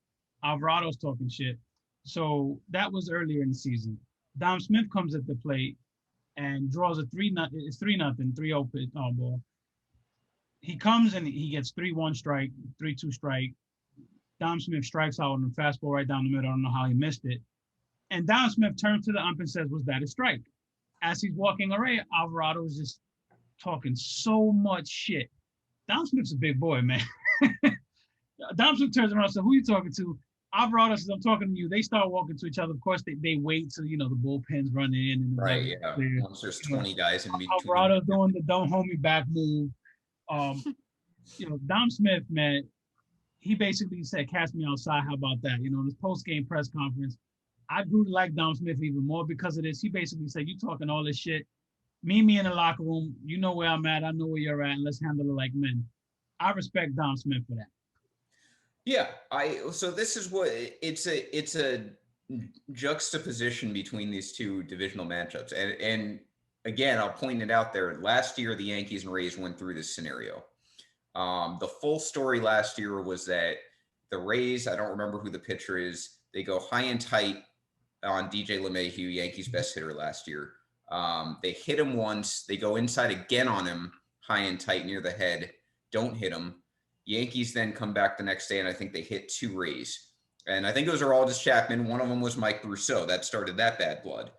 S1: Alvarado's talking shit. So that was earlier in the season. Dom Smith comes at the plate and draws a 3-0, 3-0 pitch ball. He comes and he gets 3-1 strike, 3-2 strike. Dom Smith strikes out on a fastball right down the middle. I don't know how he missed it. And Dom Smith turns to the ump and says, was that a strike? As he's walking away, Alvarado is just talking so much shit. Dom Smith's a big boy, man. Dom Smith turns around and says, who are you talking to? Alvarado says, I'm talking to you. They start walking to each other. Of course, they wait till, the bullpens run in. And
S2: right, yeah. Once there's 20 guys in between.
S1: Alvarado's doing the don't hold me back move. Dom Smith, man, he basically said, cast me outside. How about that? In this post-game press conference, I grew to like Dom Smith even more because of this. He basically said, you talking all this shit. Meet me in the locker room. You know where I'm at. I know where you're at. And let's handle it like men. I respect Dom Smith for that.
S2: Yeah, so this is what it's a juxtaposition between these two divisional matchups. And again, I'll point it out there. Last year, the Yankees and Rays went through this scenario. The full story last year was that the Rays, I don't remember who the pitcher is, they go high and tight on DJ LeMahieu, Yankees' best hitter last year. They hit him once. They go inside again on him, high and tight near the head. Don't hit him. Yankees then come back the next day, and I think they hit 2 Rays. And I think those are all just Chapman. One of them was Mike Brousseau. That started that bad blood.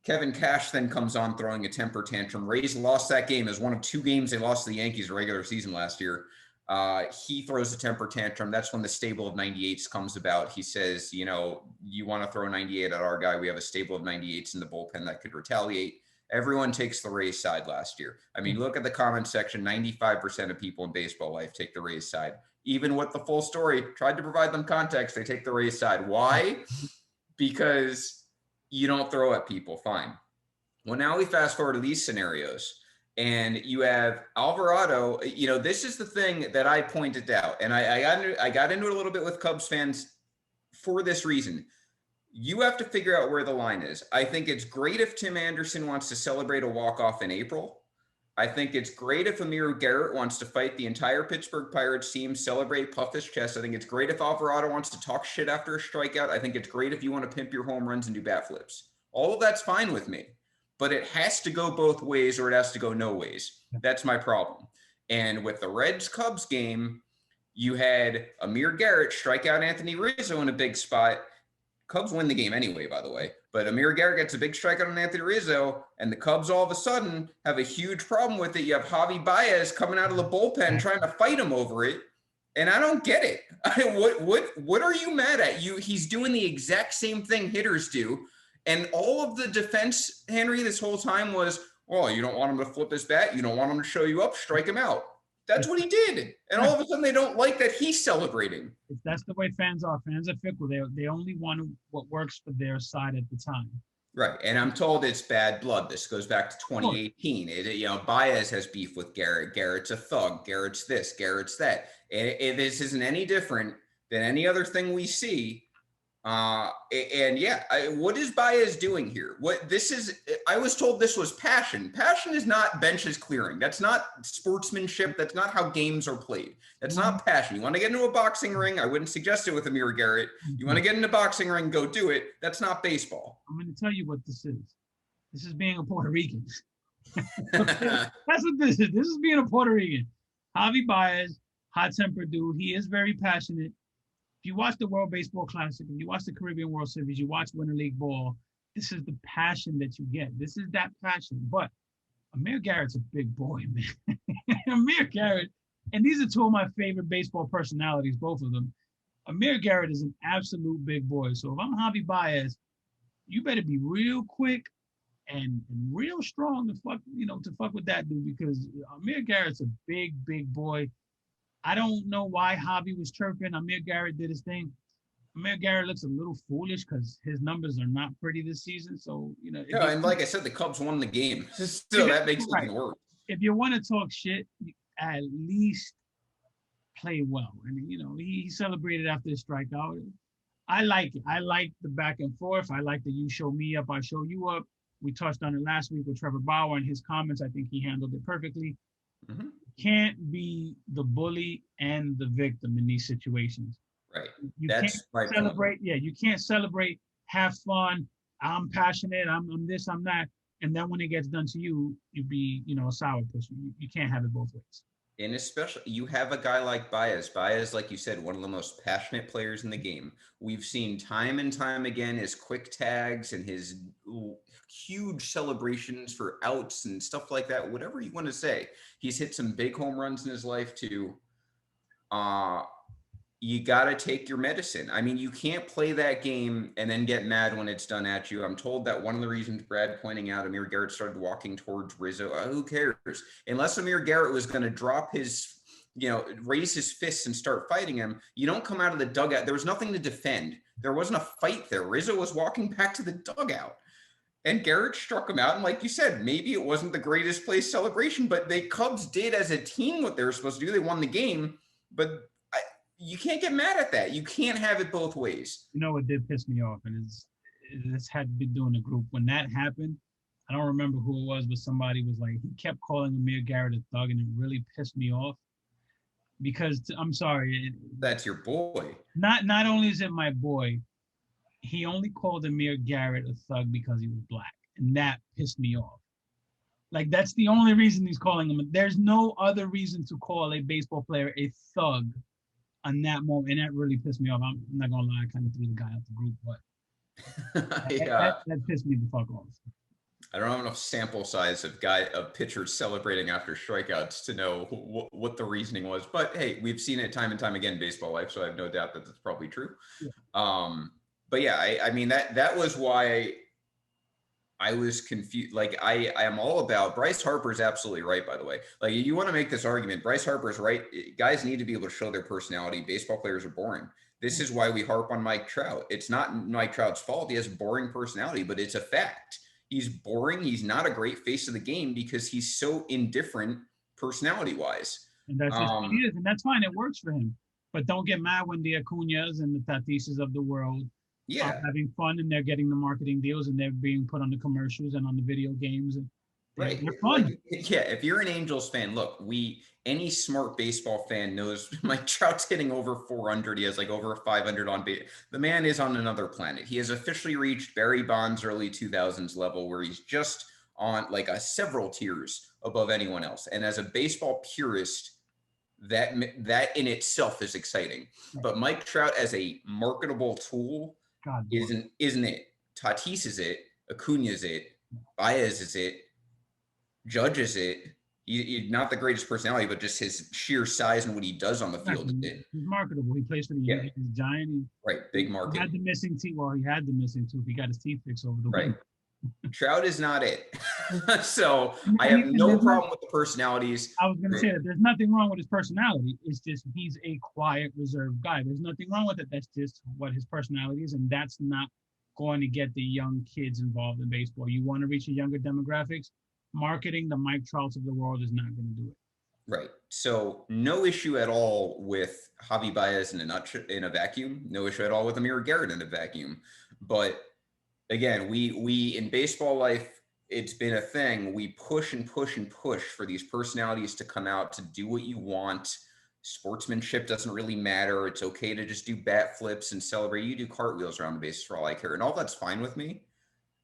S2: Kevin Cash then comes on throwing a temper tantrum. Rays lost that game as one of 2 games they lost to the Yankees regular season last year. He throws a temper tantrum. That's when the stable of 98s comes about. He says, you want to throw 98 at our guy. We have a stable of 98s in the bullpen that could retaliate. Everyone takes the Rays side last year. I mean, look at the comment section. 95% of people in baseball life take the Rays side. Even with the full story, tried to provide them context, they take the Rays side. Why? Because you don't throw at people. Fine. Well, now we fast forward to these scenarios. And you have Alvarado, this is the thing that I pointed out. And I got into it a little bit with Cubs fans for this reason. You have to figure out where the line is. I think it's great if Tim Anderson wants to celebrate a walk-off in April. I think it's great if Amir Garrett wants to fight the entire Pittsburgh Pirates team, celebrate, puff his chest. I think it's great if Alvarado wants to talk shit after a strikeout. I think it's great if you want to pimp your home runs and do bat flips. All of that's fine with me. But it has to go both ways or it has to go no ways. That's my problem. And with the Reds-Cubs game, you had Amir Garrett strike out Anthony Rizzo in a big spot. Cubs win the game anyway, by the way. But Amir Garrett gets a big strikeout on Anthony Rizzo, and the Cubs all of a sudden have a huge problem with it. You have Javi Baez coming out of the bullpen trying to fight him over it, and I don't get it. What are you mad at? He's doing the exact same thing hitters do, and all of the defense, Henry, this whole time was, well, you don't want him to flip his bat, you don't want him to show you up, strike him out. That's what he did. And all of a sudden they don't like that he's celebrating.
S1: That's the way fans are. Fans are fickle. They only want what works for their side at the time.
S2: Right. And I'm told it's bad blood. This goes back to 2018. Baez has beef with Garrett. Garrett's a thug. Garrett's this. Garrett's that. And this isn't any different than any other thing we see. What is Baez doing here? I was told this was passion. Passion is not benches clearing. That's not sportsmanship. That's not how games are played. That's not passion. You want to get into a boxing ring? I wouldn't suggest it with Amir Garrett. You want to get into a boxing ring, go do it. That's not baseball.
S1: I'm going to tell you what this is. This is being a Puerto Rican. That's what this is. This is being a Puerto Rican. Javi Baez, hot-tempered dude. He is very passionate. If you watch the World Baseball Classic, if you watch the Caribbean World Series, you watch Winter League Ball, this is the passion that you get. This is that passion. But Amir Garrett's a big boy, man. Amir Garrett, and these are two of my favorite baseball personalities, both of them. Amir Garrett is an absolute big boy. So if I'm Javi Baez, you better be real quick and real strong to fuck with that dude, because Amir Garrett's a big, big boy. I don't know why Javi was chirping. Amir Garrett did his thing. Amir Garrett looks a little foolish because his numbers are not pretty this season. So,
S2: Yeah, and like I said, the Cubs won the game. So that makes it even worse.
S1: If you want to talk shit, at least play well. And, he celebrated after his strikeout. I like it. I like the back and forth. I like the you show me up, I show you up. We touched on it last week with Trevor Bauer and his comments. I think he handled it perfectly. Mm-hmm. Can't be the bully and the victim in these situations.
S2: Right.
S1: You can't celebrate. Point. Yeah, you can't celebrate, have fun. I'm passionate. I'm this, I'm that. And then when it gets done to you, you be, a sour pussy. You can't have it both ways.
S2: And especially, you have a guy like Baez. Baez, like you said, one of the most passionate players in the game. We've seen time and time again his quick tags and his huge celebrations for outs and stuff like that. Whatever you want to say, he's hit some big home runs in his life too. You got to take your medicine. I mean, you can't play that game and then get mad when it's done at you. I'm told that one of the reasons Brad pointing out Amir Garrett started walking towards Rizzo, who cares? Unless Amir Garrett was going to drop his, raise his fists and start fighting him, you don't come out of the dugout. There was nothing to defend. There wasn't a fight there. Rizzo was walking back to the dugout. And Garrett struck him out. And like you said, maybe it wasn't the greatest place celebration, but the Cubs did as a team what they were supposed to do. They won the game, but you can't get mad at that. You can't have it both ways.
S1: It did piss me off, and this had to be doing a group. When that happened, I don't remember who it was, but somebody was like, he kept calling Amir Garrett a thug, and it really pissed me off. Because I'm sorry,
S2: that's your boy.
S1: Not only is it my boy, he only called Amir Garrett a thug because he was black, and that pissed me off. Like, that's the only reason he's calling him. There's no other reason to call a baseball player a thug on that moment, and that really pissed me off. I'm not gonna lie, I kind of threw the guy out the group, but yeah. that pissed me the fuck off.
S2: I don't have enough sample size of pitchers celebrating after strikeouts to know what the reasoning was. But hey, we've seen it time and time again in baseball life, so I have no doubt that that's probably true. Yeah. But yeah, I mean that was why I was confused. Like, I am all about Bryce Harper's absolutely right, by the way. Like, you want to make this argument, Bryce Harper's right. Guys need to be able to show their personality. Baseball players are boring. This is why we harp on Mike Trout. It's not Mike Trout's fault. He has a boring personality, but it's a fact. He's boring. He's not a great face of the game because he's so indifferent personality-wise.
S1: And that's just what he is, and that's fine. It works for him. But don't get mad when the Acuñas and the Tatises of the world are having fun, and they're getting the marketing deals, and they're being put on the commercials and on the video games, and
S2: right.
S1: They're fun.
S2: Yeah, if you're an Angels fan, look, any smart baseball fan knows Mike Trout's hitting over 400. He has like over 500 on base. The man is on another planet. He has officially reached Barry Bonds' early 2000s level, where he's just on like several tiers above anyone else. And as a baseball purist, that in itself is exciting. But Mike Trout as a marketable tool isn't it? Tatis is it. Acuna is it. Baez is it. Judge is it. He's not the greatest personality, but just his sheer size and what he does on the field.
S1: He's marketable. He plays for the Yankees. He's giant.
S2: Right, big market.
S1: He had the missing teeth. Well, he had the missing tooth. He got his teeth fixed over the week.
S2: Trout is not it. So I have no problem with the personalities.
S1: I was going to say that there's nothing wrong with his personality. It's just he's a quiet, reserved guy. There's nothing wrong with it. That's just what his personality is, and that's not going to get the young kids involved in baseball. You want to reach the younger demographics, marketing the Mike Trouts of the world is not going to do it.
S2: Right. So no issue at all with Javi Baez in a vacuum. No issue at all with Amir Garrett in a vacuum. But again, we in baseball life, it's been a thing. We push and push and push for these personalities to come out to do what you want. Sportsmanship doesn't really matter. It's okay to just do bat flips and celebrate. You do cartwheels around the bases for all I care. And all that's fine with me.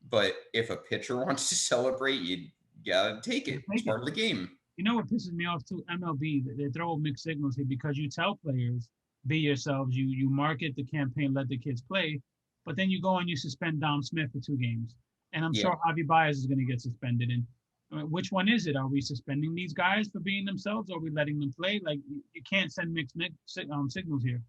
S2: But if a pitcher wants to celebrate, you gotta take it. It's part of the game.
S1: You know what pisses me off too? MLB, they throw mixed signals here because you tell players, be yourselves. You market the campaign, let the kids play. but then you go and you suspend Dom Smith for 2 games. And I'm
S2: Yeah.
S1: sure Javi Baez is going to get suspended. And which one is it? Are we suspending these guys for being themselves, or are we letting them play? Like, you can't send mixed signals here.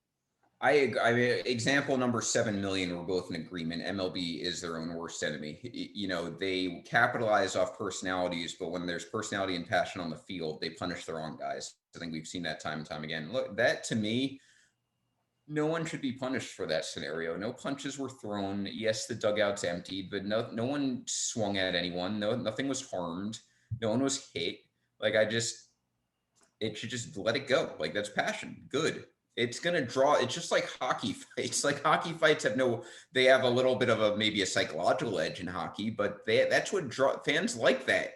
S2: I mean, example number 7 million, we're both in agreement. MLB is their own worst enemy. You know, they capitalize off personalities, but when there's personality and passion on the field, they punish their own guys. I think we've seen that time and time again. Look, that to me, no one should be punished for that scenario. No punches were thrown. Yes, the dugout's emptied, but no one swung at anyone. Nothing was harmed. No one was hit. Like, it should just let it go. Like, that's passion. Good. It's going to draw. It's just like hockey fights. Like, hockey fights they have a little bit of maybe a psychological edge in hockey, but that's what fans like that.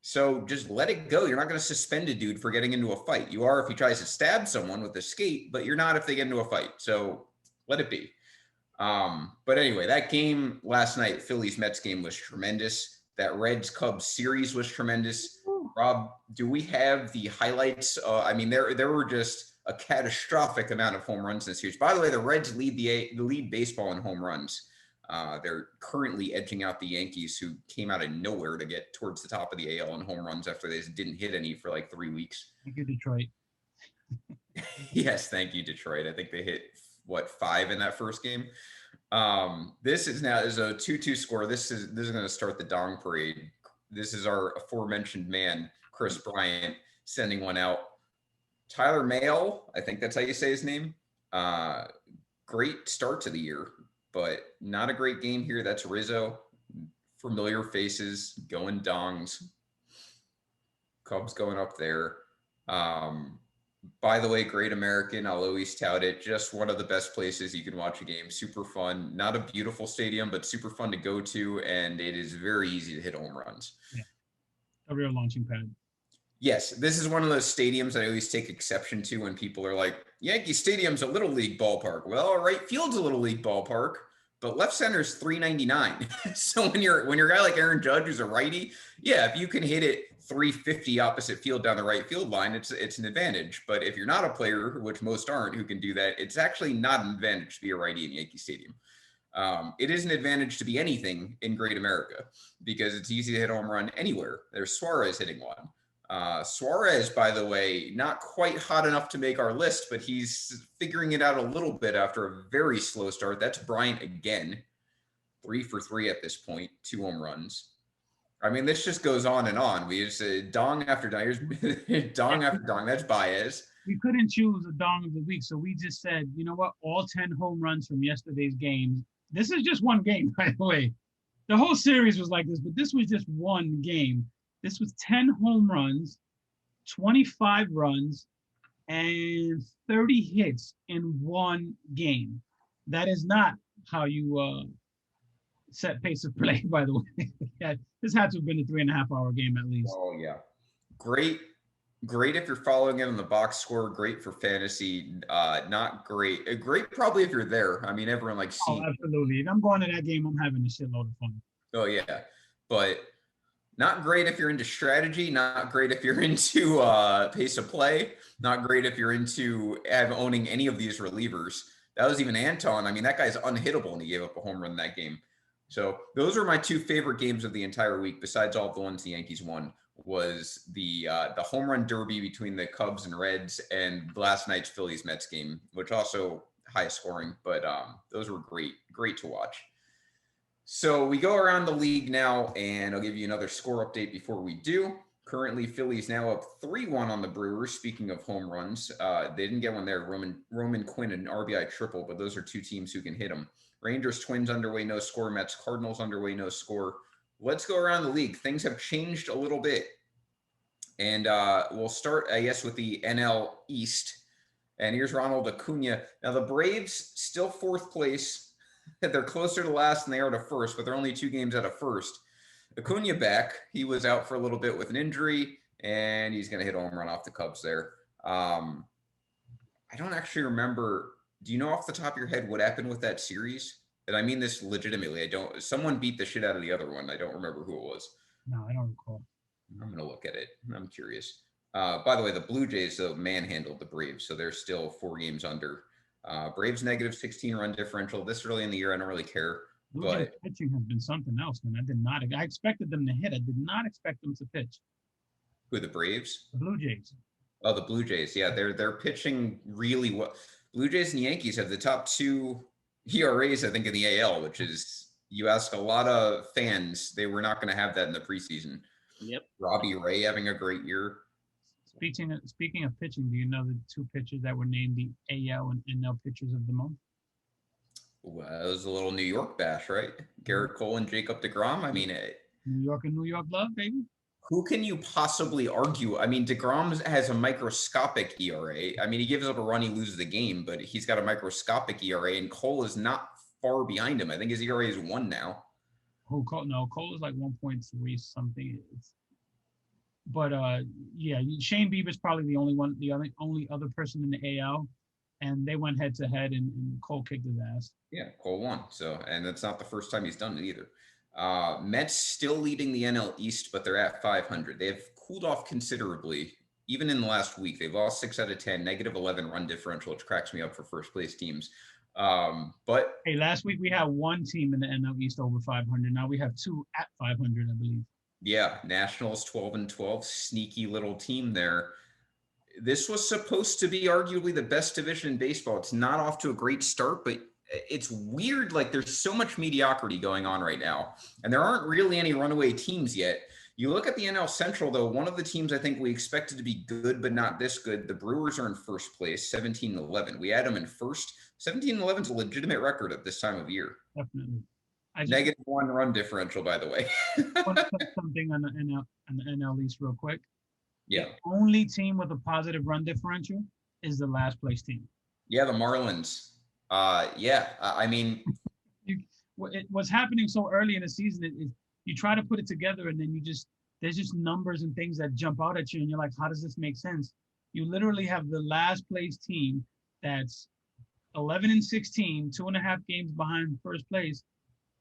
S2: So just let it go. You're not going to suspend a dude for getting into a fight. You are if he tries to stab someone with a skate, but you're not if they get into a fight. So let it be. But anyway, that game last night, Phillies-Mets game, was tremendous. That Reds-Cubs series was tremendous. Rob, do we have the highlights? I mean, there were just a catastrophic amount of home runs in the series. By the way, the Reds lead baseball in home runs. They're currently edging out the Yankees, who came out of nowhere to get towards the top of the AL in home runs after they just didn't hit any for like 3 weeks.
S1: Thank you, Detroit.
S2: Yes, thank you, Detroit. I think they hit 5 in that first game. This is a 2-2 score. This is going to start the Dong parade. This is our aforementioned man, Chris Bryant, sending one out. Tyler Mahle, I think that's how you say his name. Great start to the year, but not a great game here. That's Rizzo. Familiar faces going dongs. Cubs going up there. By the way, Great American, I'll always tout it. Just one of the best places you can watch a game. Super fun. Not a beautiful stadium, but super fun to go to, and it is very easy to hit home runs.
S1: Yeah. A real launching pad.
S2: Yes, this is one of those stadiums I always take exception to when people are like, Yankee Stadium's a little league ballpark. Well, right field's a little league ballpark, but left center's $399. So when you're a guy like Aaron Judge, who's a righty, yeah, if you can hit it 350 opposite field down the right field line, it's an advantage. But if you're not a player, which most aren't, who can do that, it's actually not an advantage to be a righty in Yankee Stadium. It is an advantage to be anything in Great America because it's easy to hit a home run anywhere. There's Suarez hitting one. Suarez, by the way, not quite hot enough to make our list, but he's figuring it out a little bit after a very slow start. That's Bryant again, 3 for 3 at this point, 2 home runs. I mean, this just goes on and on. We just dong after dong. Here's dong after dong. That's Baez.
S1: We couldn't choose a dong of the week, so we just said, you know what? All 10 home runs from yesterday's games. This is just one game, by the way. The whole series was like this, but this was just one game. This was 10 home runs, 25 runs, and 30 hits in one game. That is not how you set pace of play, by the way. Yeah, this had to have been a 3.5-hour game at least.
S2: Oh, yeah. Great if you're following it on the box score. Great for fantasy. Not great. Great probably if you're there. I mean, everyone likes seeing.
S1: Oh, absolutely. If I'm going to that game, I'm having a shitload of fun.
S2: Oh, yeah. But not great if you're into strategy, not great if you're into pace of play, not great if you're into owning any of these relievers. That was even Anton. I mean, that guy's unhittable, and he gave up a home run in that game. So those are my 2 favorite games of the entire week, besides all of the ones the Yankees won, was the home run derby between the Cubs and Reds and last night's Phillies-Mets game, which also high scoring, but those were great to watch. So we go around the league now, and I'll give you another score update before we do. Currently, Phillies now up 3-1 on the Brewers. Speaking of home runs, they didn't get one there. Roman Quinn, an RBI triple, but those are 2 teams who can hit them. Rangers, Twins underway, no score. Mets, Cardinals underway, no score. Let's go around the league. Things have changed a little bit. And we'll start, I guess, with the NL East. And here's Ronald Acuna. Now, the Braves still 4th place. They're closer to last than they are to first, but they're only 2 games out of first. Acuna back. He was out for a little bit with an injury, and he's going to hit a home run off the Cubs there. I don't actually remember. Do you know off the top of your head what happened with that series? And I mean this legitimately. Someone beat the shit out of the other one. I don't remember who it was.
S1: No, I don't recall.
S2: I'm going to look at it. I'm curious. By the way, the Blue Jays, though, manhandled the Braves, so they're still 4 games under. Braves negative 16 run differential. This early in the year, I don't really care.
S1: Blue Jays
S2: But
S1: pitching has been something else, man. I expected them to hit. I did not expect them to pitch.
S2: who, the Braves?
S1: The Blue Jays.
S2: Oh, the Blue Jays. Yeah, they're pitching really well. Blue Jays and Yankees have the top 2 ERAs, I think, in the AL, which is, you ask a lot of fans, they were not going to have that in the preseason.
S4: Yep.
S2: Robbie Ray having a great year.
S1: Speaking of pitching, do you know the 2 pitchers that were named the AL and NL pitchers of the month?
S2: Well, it was a little New York bash, right? Garrett Cole and Jacob deGrom. I mean,
S1: New York and New York love, baby.
S2: who can you possibly argue? I mean, deGrom has a microscopic ERA. I mean, he gives up a run, he loses the game, but he's got a microscopic ERA, and Cole is not far behind him. I think his ERA is 1 now.
S1: Cole is like 1.3 something. But yeah, Shane Bieber's probably the only other person in the AL, and they went head to head, and Cole kicked his ass.
S2: Yeah, Cole won. So, and that's not the first time he's done it either. Mets still leading the NL East, but they're at 500. They have cooled off considerably. Even in the last week, they've lost 6 out of 10, negative 11 run differential, which cracks me up for first place teams. But
S1: hey, last week we had 1 team in the NL East over 500. Now we have 2 at 500, I believe.
S2: Yeah, Nationals 12-12, sneaky little team there. This was supposed to be arguably the best division in baseball. It's not off to a great start, but it's weird. Like, there's so much mediocrity going on right now, and there aren't really any runaway teams yet. You look at the NL Central, though, one of the teams I think we expected to be good, but not this good. The Brewers are in first place, 17-11. We had them in first. 17-11 is a legitimate record at this time of year.
S1: Definitely.
S2: Negative 1 run differential, by the way.
S1: want to say something on the NL East real quick.
S2: Yeah.
S1: The only team with a positive run differential is the last place team.
S2: Yeah, the Marlins. Yeah, I mean,
S1: what's happening so early in the season is you try to put it together, and then there's just numbers and things that jump out at you, and you're like, how does this make sense? You literally have the last place team that's 11-16, 2.5 games behind first place.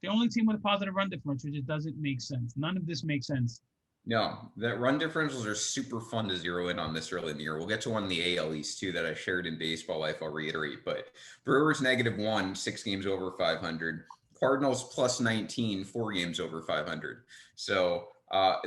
S1: The only team with a positive run differential just doesn't make sense. None of this makes sense.
S2: no, that run differentials are super fun to zero in on this early in the year. We'll get to one in the AL East too that I shared in Baseball Life. I'll reiterate, but Brewers -1, 6 games over 500. Cardinals +19, 4 games over 500. So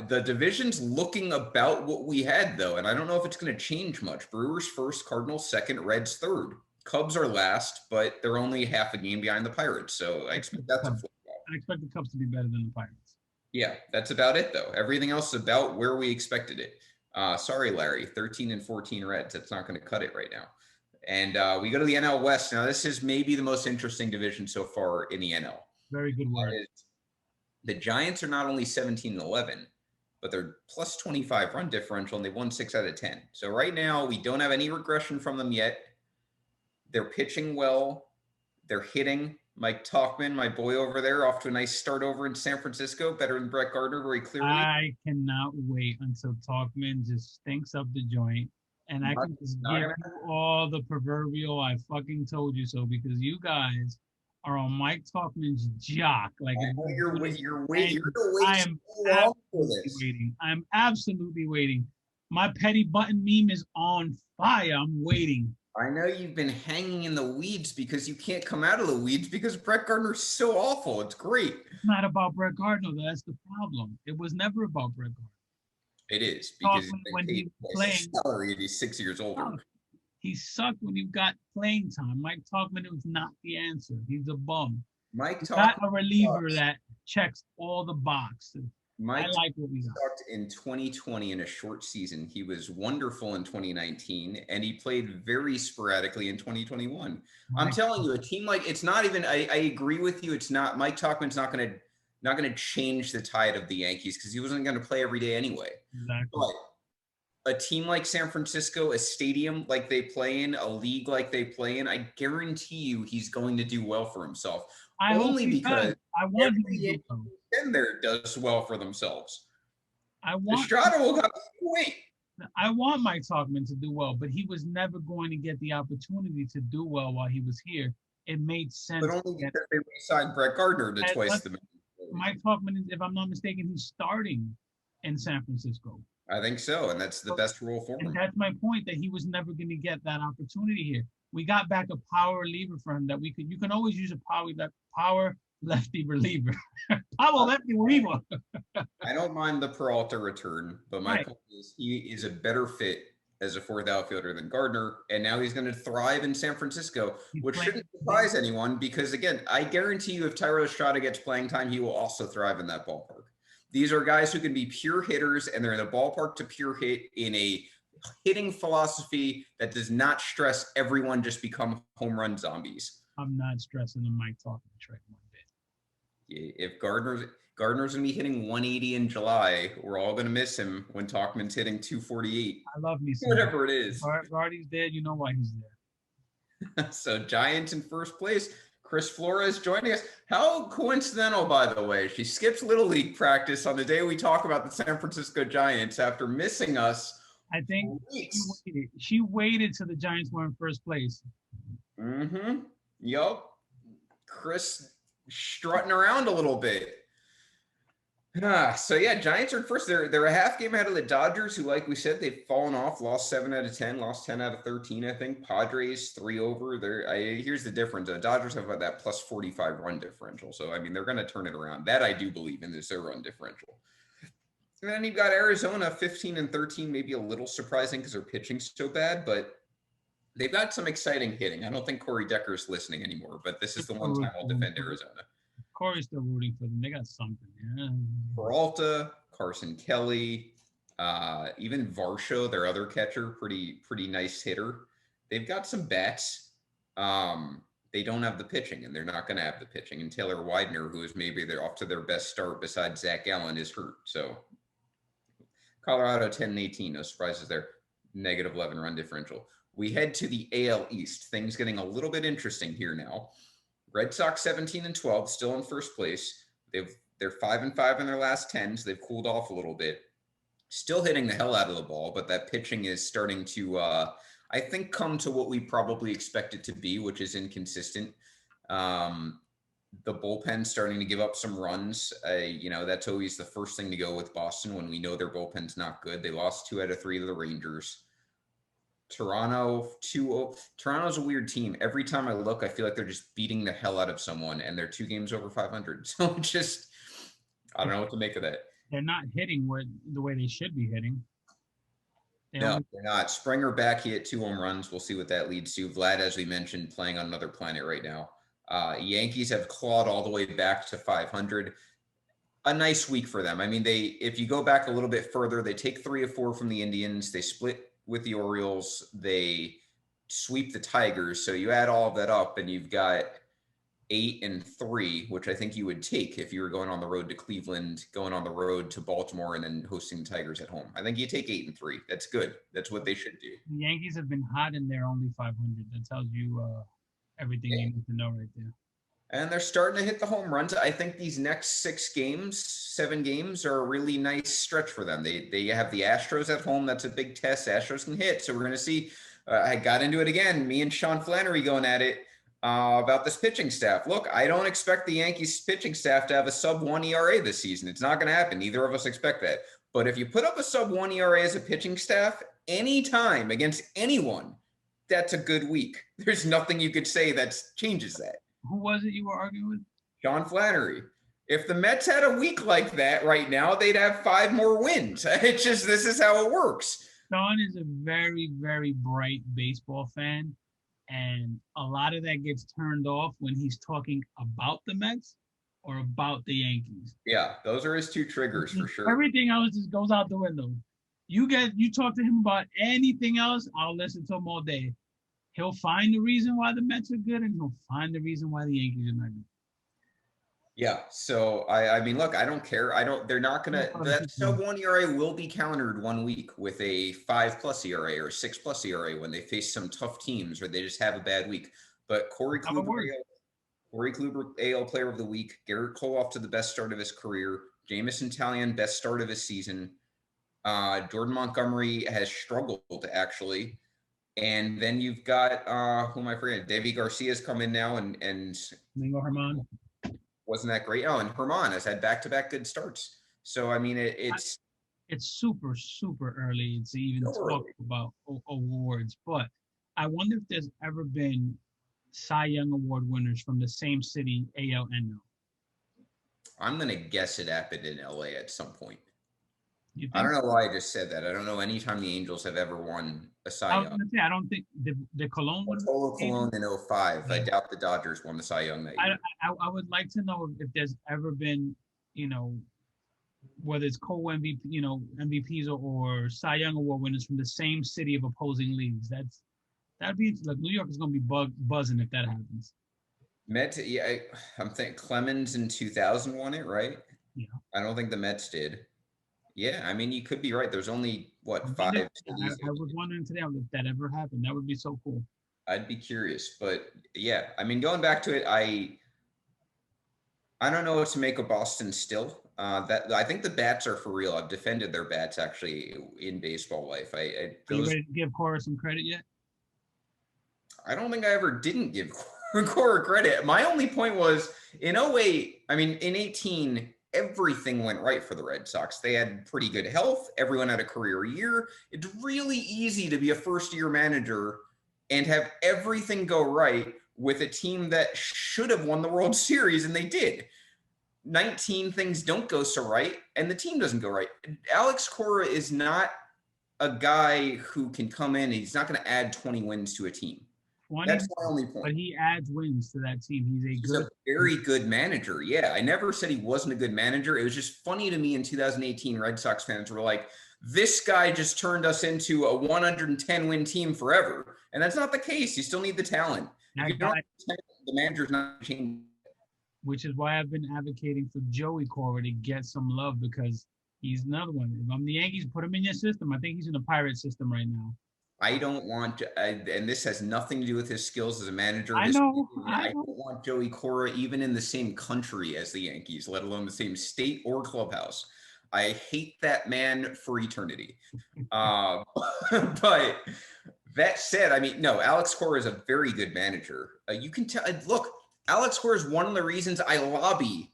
S2: the division's looking about what we had, though, and I don't know if it's going to change much. Brewers first, Cardinals second, Reds third. Cubs are last, but they're only half a game behind the Pirates, so I expect that to flip.
S1: I expect the Cubs to be better than the Pirates.
S2: Yeah, that's about it, though. Everything else is about where we expected it. Sorry, Larry, 13-14 Reds. That's not going to cut it right now. And we go to the NL West. Now, this is maybe the most interesting division so far in the NL.
S1: Very good word.
S2: The Giants are not only 17-11, but they're +25 run differential, and they've won 6 out of 10. So right now, we don't have any regression from them yet. They're pitching well. They're hitting. Mike Tauchman, my boy over there, off to a nice start over in San Francisco, better than Brett Gardner, very clearly.
S1: I cannot wait until Tauchman just stinks up the joint, and I can just give you all the proverbial "I fucking told you so," because you guys are on Mike Tauchman's jock. Like,
S2: you're waiting.
S1: I am waiting. I am absolutely waiting. My petty button meme is on fire. I'm waiting.
S2: I know you've been hanging in the weeds because you can't come out of the weeds because Brett Gardner's so awful. It's great.
S1: It's not about Brett Gardner. That's the problem. It was never about Brett Gardner.
S2: It is because
S1: when he was playing,
S2: salary and he's 6 years older.
S1: He sucked when you got playing time. Mike Tauchman was not the answer. He's a bum.
S2: Mike Tauchman,
S1: not a reliever that checks all the boxes.
S2: Mike
S1: I like what we got.
S2: In 2020 in a short season. He was wonderful in 2019, and he played very sporadically in 2021. I'm telling you, a team like it's not even. I agree with you. It's not. Mike Tauchman's not going to change the tide of the Yankees because he wasn't going to play every day anyway.
S1: Exactly.
S2: But a team like San Francisco, a stadium like they play in, a league like they play in, I guarantee you he's going to do well for himself. Only because
S1: I want him
S2: every
S1: to do
S2: in there does well for themselves.
S1: Estrada
S2: will have to wait.
S1: I want Mike Tauchman to do well, but he was never going to get the opportunity to do well while he was here. It made sense.
S2: But only because they signed Brett Gardner to twice the minimum.
S1: Mike Tauchman, if I'm not mistaken, he's starting in San Francisco.
S2: I think so, and that's the best role for him.
S1: And that's my point, that he was never going to get that opportunity here. we got back a power reliever for him that you can always use a power lefty reliever. Power lefty reliever.
S2: I don't mind the Peralta return, but my
S1: Right.
S2: point is he is a better fit as a fourth outfielder than Gardner, and now he's going to thrive in San Francisco,
S1: He's
S2: which
S1: playing-
S2: shouldn't surprise anyone because, again, I guarantee you if Tyler Estrada gets playing time, he will also thrive in that ballpark. These are guys who can be pure hitters, and they're in the ballpark to pure hit in a hitting philosophy that does not stress everyone just become home run zombies.
S1: I'm not stressing the Mike talking trick one bit.
S2: If Gardner's going to be hitting 180 in July, we're all going to miss him when Talkman's hitting 248.
S1: I love me some
S2: Whatever it is.
S1: Gardy's dead, you know why he's there.
S2: So Giants in first place. Chris Flores joining us. How coincidental, by the way. She skips Little League practice on the day we talk about the San Francisco Giants after missing us.
S1: I think she waited till the Giants were in first place.
S2: Mm-hmm. Yup. Chris strutting around a little bit. So yeah, Giants are first. They're a half game ahead of the Dodgers, who, like we said, they've fallen off. Lost 7 out of 10. Lost 10 out of 13. I think Padres 3 over. Here's the difference. The Dodgers have about that plus 45 run differential. So I mean, they're going to turn it around. That I do believe in, is their run differential. And then you've got Arizona 15 and 13. Maybe a little surprising because their pitching's so bad, but they've got some exciting hitting. I don't think Corey Decker's listening anymore, but this is the one time I'll defend Arizona.
S1: Corey's still rooting for them. They got something. Yeah.
S2: Peralta, Carson Kelly, even Varsho, their other catcher, pretty nice hitter. They've got some bats. They don't have the pitching, and they're not going to have the pitching. And Taylor Widener, who is maybe they're off to their best start besides Zach Allen, is hurt. So Colorado 10 and 18, no surprises there. Negative 11 run differential. We head to the AL East. Things getting a little bit interesting here now. Red Sox 17 and 12, still in first place. They're 5 and 5 in their last 10, so they've cooled off a little bit. Still hitting the hell out of the ball, but that pitching is starting to, I think, come to what we probably expect it to be, which is inconsistent. The bullpen's starting to give up some runs. That's always the first thing to go with Boston when we know their bullpen's not good. They lost 2 out of 3 to the Rangers. Toronto 2-0. Toronto's a weird team. Every time I look, I feel like they're just beating the hell out of someone, and they're 2 games over 500. So just, I don't know what to make of that.
S1: They're not hitting the way they should be hitting.
S2: No, they're not. Springer back, he hit 2 home runs. We'll see what that leads to. Vlad, as we mentioned, playing on another planet right now. Yankees have clawed all the way back to 500. A nice week for them. I mean, if you go back a little bit further, they take 3 of 4 from the Indians. They split with the Orioles, they sweep the Tigers. So you add all of that up and you've got 8 and 3, which I think you would take if you were going on the road to Cleveland, going on the road to Baltimore, and then hosting the Tigers at home. I think you take 8 and 3. That's good. That's what they should do.
S1: The Yankees have been hot and they're only 500. That tells you everything you need to know right there.
S2: And they're starting to hit the home runs. I think these next 7 games are a really nice stretch for them. They have the Astros at home. That's a big test. Astros can hit. So we're going to see. I got into it again. Me and Sean Flannery going at it about this pitching staff. Look, I don't expect the Yankees pitching staff to have a sub-1 ERA this season. It's not going to happen. Neither of us expect that. But if you put up a sub-1 ERA as a pitching staff anytime against anyone, that's a good week. There's nothing you could say that changes that.
S1: Who was it you were arguing with?
S2: Sean Flannery. If the Mets had a week like that right now, they'd have 5 more wins. It's just, this is how it works.
S1: Sean is a very, very bright baseball fan. And a lot of that gets turned off when he's talking about the Mets or about the Yankees.
S2: Yeah, those are his 2 triggers for sure.
S1: Everything else just goes out the window. You talk to him about anything else, I'll listen to him all day. He'll find the reason why the Mets are good, and he'll find the reason why the Yankees are not good.
S2: Yeah. So I mean, look, I don't care. They're not gonna. That sub-1 ERA will be countered 1 week with a 5+ ERA or 6+ ERA when they face some tough teams or they just have a bad week. But Corey Kluber, AL Player of the Week. Garrett Cole off to the best start of his career. Jamison Talion, best start of his season. Jordan Montgomery has struggled actually. And then you've got who am I forgetting? Davey Garcia's come in now and
S1: Domingo Germán
S2: wasn't that great. Oh, and Germán has had back-to-back good starts. So I mean, it's
S1: super, super early to even talk about awards, but I wonder if there's ever been Cy Young Award winners from the same city, AL and NL.
S2: I'm going to guess it happened in LA at some point.
S1: You
S2: I
S1: think?
S2: don't know why I just said that. I don't know any time the Angels have ever won a
S1: I
S2: Cy
S1: was
S2: Young.
S1: going to say, I don't think the Cologne one.
S2: Bartolo Colon in 05. I
S1: Yeah.
S2: doubt the Dodgers won the Cy Young that year.
S1: I would like to know if there's ever been, whether it's co-MVP, MVPs or Cy Young Award winners from the same city of opposing leagues. That'd be like New York is going to be buzzing if that happens.
S2: Mets, yeah, I'm thinking Clemens in 2000 won it, right?
S1: Yeah.
S2: I don't think the Mets did. Yeah, I mean, you could be right. There's only, what,
S1: I
S2: 5
S1: wonder-
S2: cities?
S1: I was wondering today if that ever happened. That would be so cool.
S2: I'd be curious. But yeah, I mean, going back to it, I don't know what to make of Boston still. That I think the bats are for real. I've defended their bats actually in baseball life.
S1: Are you ready to give Cora some credit yet?
S2: I don't think I ever didn't give Cora credit. My only point was in 08, I mean, in 18, everything went right for the Red Sox. They had pretty good health. Everyone had a career year. It's really easy to be a first-year manager and have everything go right with a team that should have won the World Series, and they did. 19 things don't go so right, and the team doesn't go right. Alex Cora is not a guy who can come in and he's not going to add 20 wins to a team.
S1: 20,
S2: That's my only point.
S1: but he adds wins to that team.
S2: He's a very good manager. Yeah, I never said he wasn't a good manager. It was just funny to me in 2018, Red Sox fans were like, this guy just turned us into a 110-win team forever. And that's not the case. You still need the talent. If you don't have the talent, the manager's not changing.
S1: Which is why I've been advocating for Joey Cora to get some love, because he's another one. If I'm the Yankees, put him in your system. I think he's in the Pirate system right now.
S2: I don't want, and this has nothing to do with his skills as a manager.
S1: I know.
S2: I don't want Joey Cora even in the same country as the Yankees, let alone the same state or clubhouse. I hate that man for eternity. But that said, I mean, no, Alex Cora is a very good manager. You can tell. Look, Alex Cora is one of the reasons I lobby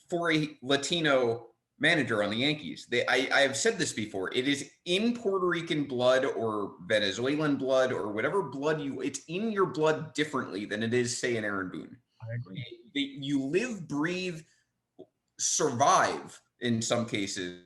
S2: for a Latino manager on the Yankees. I have said this before. It is in Puerto Rican blood or Venezuelan blood or whatever blood it's in your blood differently than it is, say, in Aaron Boone.
S1: I agree.
S2: You live, breathe, survive in some cases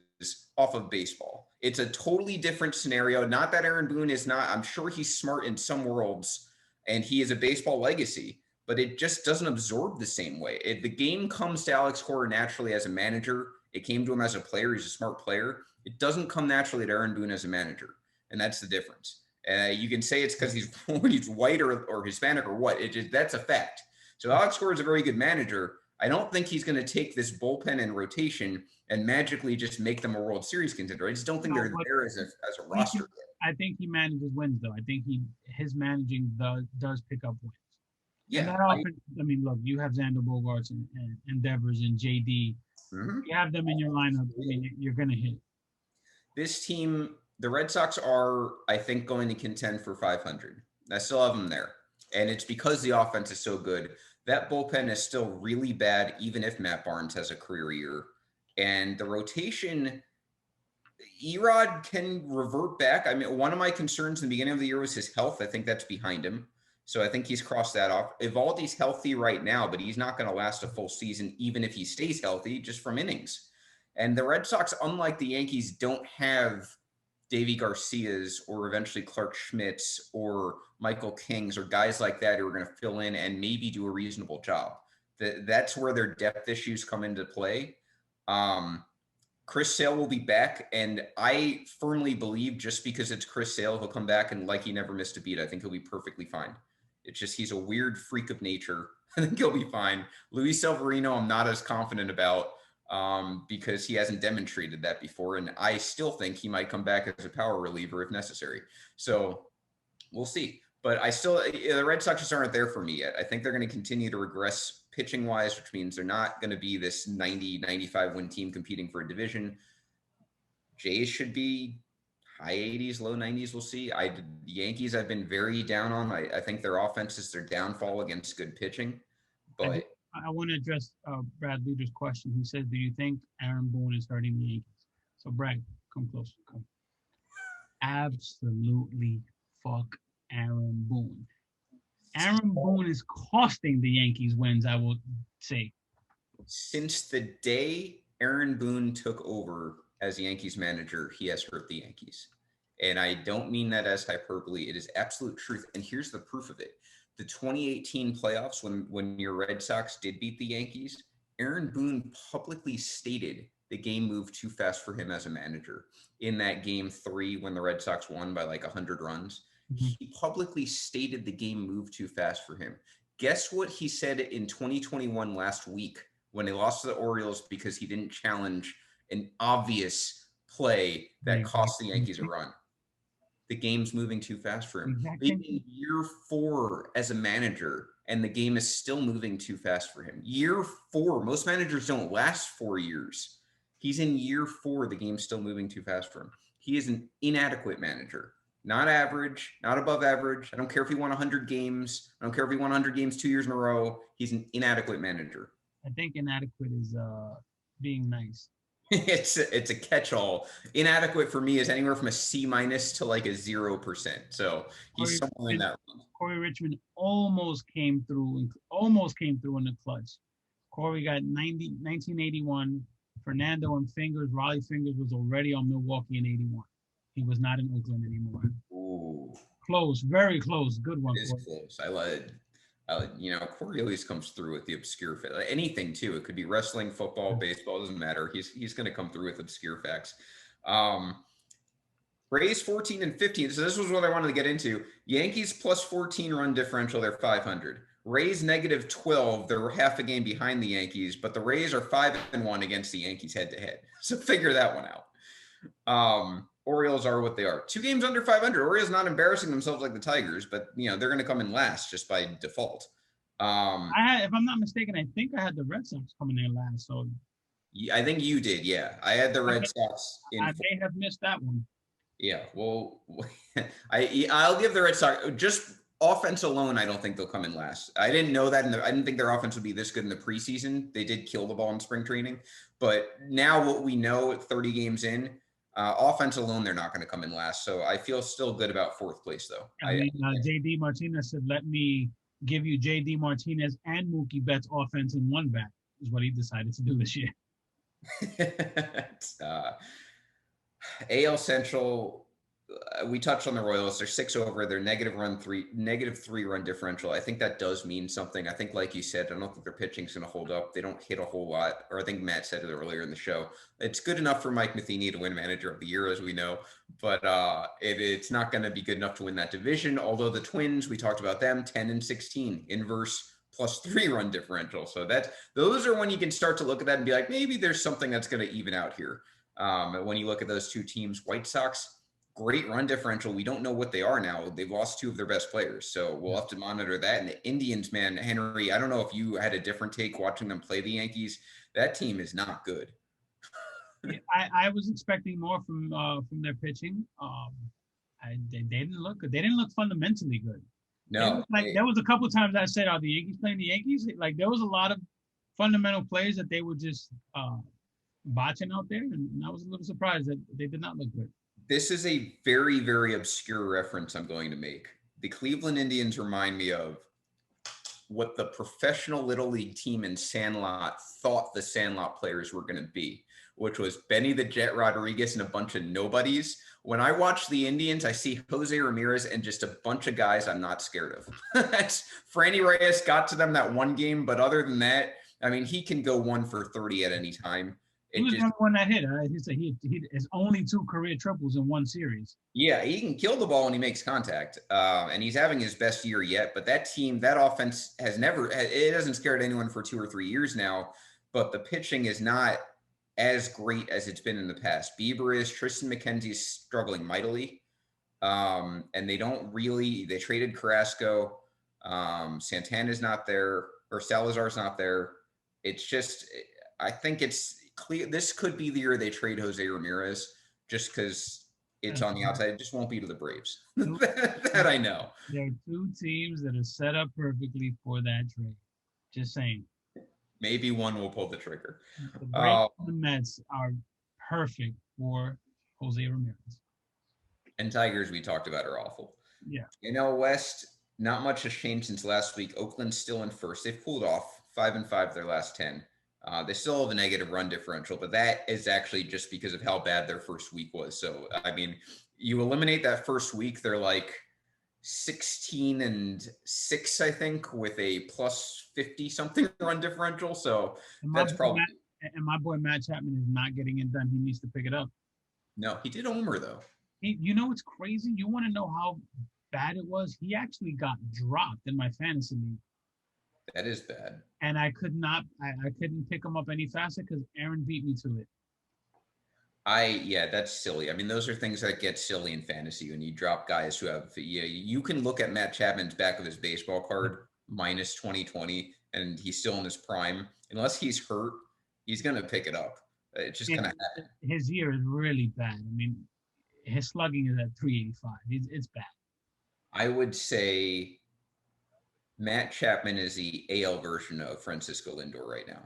S2: off of baseball. It's a totally different scenario. Not that Aaron Boone is not. I'm sure he's smart in some worlds and he is a baseball legacy, but it just doesn't absorb the same way. The game comes to Alex Cora naturally as a manager. It came to him as a player. He's a smart player. It doesn't come naturally to Aaron Boone as a manager. And that's the difference. You can say it's because he's white or Hispanic or what. That's a fact. So Alex Cora is a very good manager. I don't think he's going to take this bullpen and rotation and magically just make them a World Series contender. I just don't think they're there as a roster.
S1: I think he manages wins, though. I think his managing does pick up wins.
S2: Yeah.
S1: And that often, I mean, look, you have Xander Bogaerts and Devers and JD.
S2: Mm-hmm.
S1: You have them in your lineup. I mean, you're going to hit.
S2: This team, the Red Sox are, I think, going to contend for 500. I still have them there. And it's because the offense is so good. That bullpen is still really bad, even if Matt Barnes has a career year. And the rotation, Erod can revert back. I mean, one of my concerns in the beginning of the year was his health. I think that's behind him. So I think he's crossed that off. Evaldi's healthy right now, but he's not going to last a full season, even if he stays healthy, just from innings. And the Red Sox, unlike the Yankees, don't have Davy Garcias or eventually Clark Schmidt's or Michael King's or guys like that who are going to fill in and maybe do a reasonable job. That's where their depth issues come into play. Chris Sale will be back, and I firmly believe just because it's Chris Sale, he'll come back and like he never missed a beat. I think he'll be perfectly fine. It's just he's a weird freak of nature. I think he'll be fine. Luis Severino, I'm not as confident about because he hasn't demonstrated that before, and I still think he might come back as a power reliever if necessary. So we'll see. But the Red Sox just aren't there for me yet. I think they're going to continue to regress pitching-wise, which means they're not going to be this 90, 95 win team competing for a division. Jays should be high 80s, low 90s. We'll see. The Yankees I've been very down on. I think their offense is their downfall against good pitching. But
S1: I want to address Brad Luder's question. He says, do you think Aaron Boone is hurting the Yankees? So, Brad, come closer. Come. Absolutely fuck Aaron Boone. Aaron Boone is costing the Yankees wins, I will say.
S2: Since the day Aaron Boone took over as Yankees manager, he has hurt the Yankees. And I don't mean that as hyperbole. It is absolute truth. And here's the proof of it. The 2018 playoffs, when your Red Sox did beat the Yankees, Aaron Boone publicly stated the game moved too fast for him as a manager. In that game 3, when the Red Sox won by like 100 runs, he publicly stated the game moved too fast for him. Guess what he said in 2021 last week when they lost to the Orioles because he didn't challenge an obvious play that cost the Yankees a run? The game's moving too fast for him. In year 4 as a manager, and the game is still moving too fast for him. Year 4, most managers don't last 4 years. He's in year 4, the game's still moving too fast for him. He is an inadequate manager. Not average, not above average. I don't care if he won 100 games. I don't care if he won 100 games 2 years in a row. He's an inadequate manager.
S1: I think inadequate is being nice.
S2: It's a catch-all. Inadequate for me is anywhere from a C- to like a 0%. So he's somewhere in that range.
S1: Corey Richmond almost came through in the clutch. Corey got 1981. Fernando and Fingers, Raleigh Fingers was already on Milwaukee in 81. He was not in Oakland anymore.
S2: Ooh.
S1: Close, very close. Good one.
S2: It is close. I love Corey always comes through with the obscure facts. Anything too. It could be wrestling, football, baseball, doesn't matter. He's going to come through with obscure facts. Rays 14 and 15. So this was what I wanted to get into. Yankees plus 14 run differential. They're 500. Rays negative 12. They're half a game behind the Yankees, but the Rays are 5-1 against the Yankees head to head. So figure that one out. Orioles are what they are. 2 games under 500. Orioles not embarrassing themselves like the Tigers, but they're going to come in last just by default.
S1: If I'm not mistaken, I think I had the Red Sox coming in last. So
S2: I think you did. Yeah, I had the Red Sox.
S1: I may have missed that one.
S2: Yeah, well, I'll give the Red Sox just offense alone. I don't think they'll come in last. I didn't know that, I didn't think their offense would be this good in the preseason. They did kill the ball in spring training, but now what we know at 30 games in. Offense alone, they're not going to come in last. So I feel still good about 4th place, though.
S1: J.D. Martinez said, let me give you J.D. Martinez and Mookie Betts offense in one bat, is what he decided to do this year. AL
S2: Central, we touched on the Royals. They're 6 over. They're negative 3 run differential. I think that does mean something. I think, like you said, I don't think their pitching's going to hold up. They don't hit a whole lot. Or I think Matt said it earlier in the show. It's good enough for Mike Matheny to win Manager of the Year, as we know, but it's not going to be good enough to win that division. Although the Twins, we talked about them, 10 and 16, inverse plus 3 run differential. So those are when you can start to look at that and be like, maybe there's something that's going to even out here. When you look at those 2 teams, White Sox, great run differential. We don't know what they are now. They've lost 2 of their best players. So we'll have to monitor that. And the Indians, man, Henry, I don't know if you had a different take watching them play the Yankees. That team is not good.
S1: I was expecting more from their pitching. They didn't look good. They didn't look fundamentally good.
S2: No.
S1: There was a couple of times I said, are the Yankees playing the Yankees? Like there was a lot of fundamental plays that they were just botching out there. And I was a little surprised that they did not look good.
S2: This is a very, very obscure reference I'm going to make. The Cleveland Indians remind me of what the professional Little League team in Sandlot thought the Sandlot players were going to be, which was Benny the Jet Rodriguez and a bunch of nobodies. When I watch the Indians, I see Jose Ramirez and just a bunch of guys I'm not scared of. Franny Reyes got to them that one game, but other than that, I mean, he can go 1 for 30 at any time.
S1: He was the one that hit. He has only 2 career triples in 1 series.
S2: Yeah, he can kill the ball when he makes contact, and he's having his best year yet. But that team, that offense it hasn't scared anyone for 2 or 3 years now. But the pitching is not as great as it's been in the past. Bieber is. Tristan McKenzie's struggling mightily, and they traded Carrasco. Santana's not there, or Salazar's not there. It's just, I think it's clear this could be the year they trade Jose Ramirez, just because it's on the outside. It just won't be to the Braves. that I know.
S1: There are 2 teams that are set up perfectly for that trade. Just saying.
S2: Maybe one will pull the trigger.
S1: The Braves and the Mets are perfect for Jose Ramirez.
S2: And Tigers, we talked about, are awful.
S1: Yeah.
S2: NL West, not much has changed since last week. Oakland's still in first. They've cooled off 5-5 their last 10. They still have a negative run differential, but that is actually just because of how bad their first week was. So, I mean, you eliminate that first week, they're like 16-6, I think, with a plus 50 something run differential. So that's probably
S1: My boy Matt Chapman is not getting it done. He needs to pick it up.
S2: no. He did homer though.
S1: You know what's crazy? You want to know how bad it was? He actually got dropped in my fantasy league.
S2: That is bad.
S1: And I couldn't pick him up any faster because Aaron beat me to it.
S2: Yeah, that's silly. I mean, those are things that get silly in fantasy when you drop guys who have, you can look at Matt Chapman's back of his baseball card minus 2020, and he's still in his prime. Unless he's hurt, he's going to pick it up. It's just going to happen.
S1: His year is really bad. I mean, his slugging is at 385. It's bad.
S2: I would say Matt Chapman is the AL version of Francisco Lindor right now.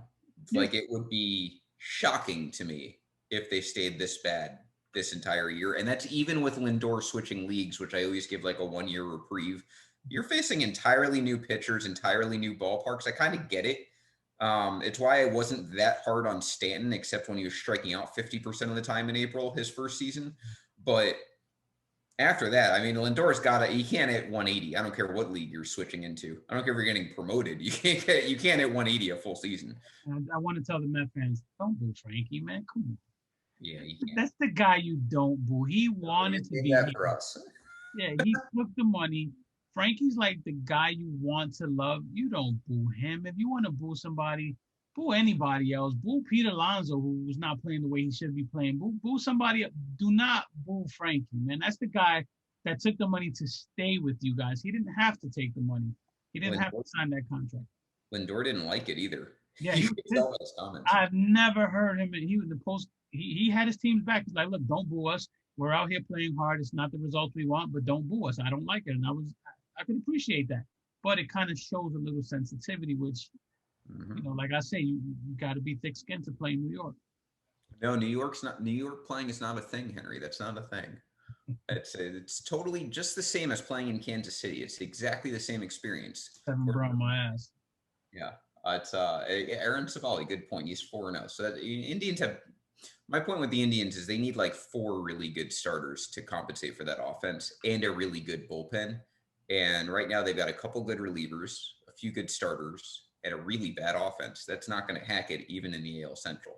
S2: Like, it would be shocking to me if they stayed this bad this entire year. And that's even with Lindor switching leagues, which I always give like a 1-year reprieve. You're facing entirely new pitchers, entirely new ballparks. I kind of get it. It's why I wasn't that hard on Stanton, except when he was striking out 50% of the time in April, his first season. But after that, I mean, Lindor's he can't hit 180. I don't care what league you're switching into. I don't care if you're getting promoted. You can't hit 180 a full season.
S1: And I want to tell the Met fans, don't boo Frankie, man. Come on.
S2: Yeah,
S1: that's the guy you don't boo. He wanted to be
S2: that for us.
S1: Yeah, he took the money. Frankie's like the guy you want to love. You don't boo him. If you want to boo somebody, boo anybody else. Boo Pete Alonso, who's not playing the way he should be playing. Boo somebody. Do not boo Frankie, man. That's the guy that took the money to stay with you guys. He didn't have to take the money. He didn't have to sign that contract.
S2: Lindor didn't like it either.
S1: Yeah, I've never heard him. He was the post. He had his team's back. He's like, look, don't boo us. We're out here playing hard. It's not the results we want, but don't boo us. I don't like it. And I can appreciate that. But it kind of shows a little sensitivity, which, like I say, you got to be thick-skinned to play in New York.
S2: No, New York playing is not a thing, Henry. That's not a thing. It's totally just the same as playing in Kansas City. It's exactly the same experience.
S1: Haven't brought my ass.
S2: Yeah. It's Aaron Savali, good point. He's 4-0. So that Indians have. My point with the Indians is they need like 4 really good starters to compensate for that offense and a really good bullpen. And right now they've got a couple good relievers, a few good starters, and a really bad offense. That's not going to hack it even in the AL Central.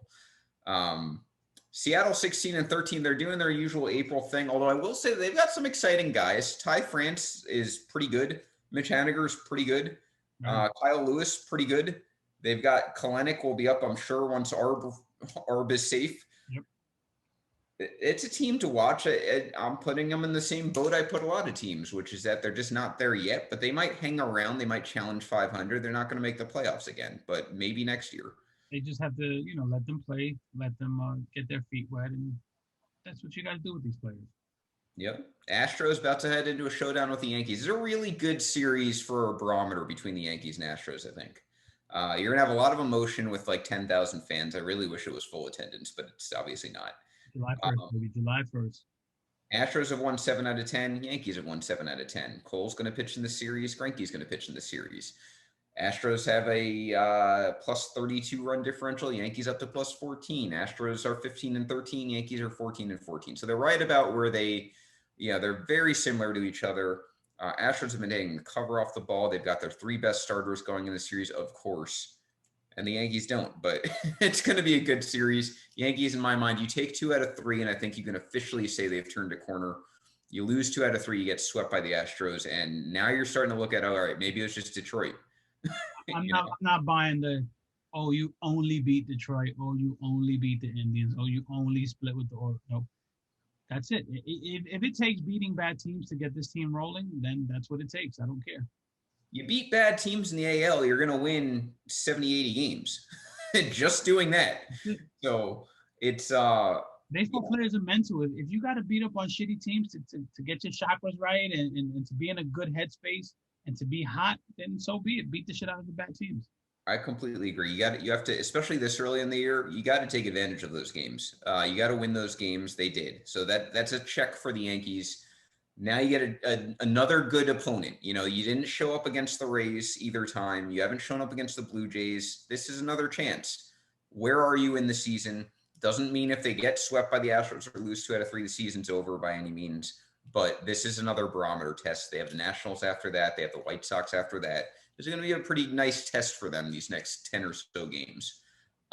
S2: Seattle 16-13. They're doing their usual April thing. Although I will say they've got some exciting guys. Ty France is pretty good. Mitch Haniger's pretty good. Kyle Lewis, pretty good. They've got Kalenic will be up, I'm sure, once Arb is safe.
S1: Yep.
S2: It's a team to watch. I'm putting them in the same boat I put a lot of teams, which is that they're just not there yet, but they might hang around. They might challenge 500. They're not going to make the playoffs again, but maybe next year.
S1: They just have to, let them play, let them get their feet wet, and that's what you got to do with these players.
S2: Yep. Astros about to head into a showdown with the Yankees. It's a really good series for a barometer between the Yankees and Astros, I think. You're going to have a lot of emotion with like 10,000 fans. I really wish it was full attendance, but it's obviously not.
S1: July 1st, July 1st.
S2: Astros have won 7 out of 10. Yankees have won 7 out of 10. Cole's going to pitch in the series. Greinke's going to pitch in the series. Astros have a plus 32 run differential. Yankees up to plus 14. Astros are 15-13. Yankees are 14-14. So they're right about where they're very similar to each other. Astros have been hitting the cover off the ball. They've got their 3 best starters going in the series, of course, and the Yankees don't. But it's going to be a good series. Yankees, in my mind, you take 2 out of 3, and I think you can officially say they've turned a corner. You lose 2 out of 3, you get swept by the Astros, and now you're starting to look at, all right, maybe it was just Detroit.
S1: I'm not buying you only beat Detroit, you only beat the Indians, you only split with the Orioles. No. That's it. If it takes beating bad teams to get this team rolling, then that's what it takes. I don't care.
S2: You beat bad teams in the AL, you're going to win 70, 80 games. Just doing that. So it's
S1: baseball players are mental. If you got to beat up on shitty teams to get your chakras right and to be in a good headspace and to be hot, then so be it. Beat the shit out of the bad teams.
S2: I completely agree. You have to, especially this early in the year, you got to take advantage of those games. You got to win those games. They did. So that's a check for the Yankees. Now you get another good opponent. You know, you didn't show up against the Rays either time. You haven't shown up against the Blue Jays. This is another chance. Where are you in the season? Doesn't mean if they get swept by the Astros or lose 2 out of 3, the season's over by any means. But this is another barometer test. They have the Nationals after that. They have the White Sox after that. This is going to be a pretty nice test for them these next 10 or so games.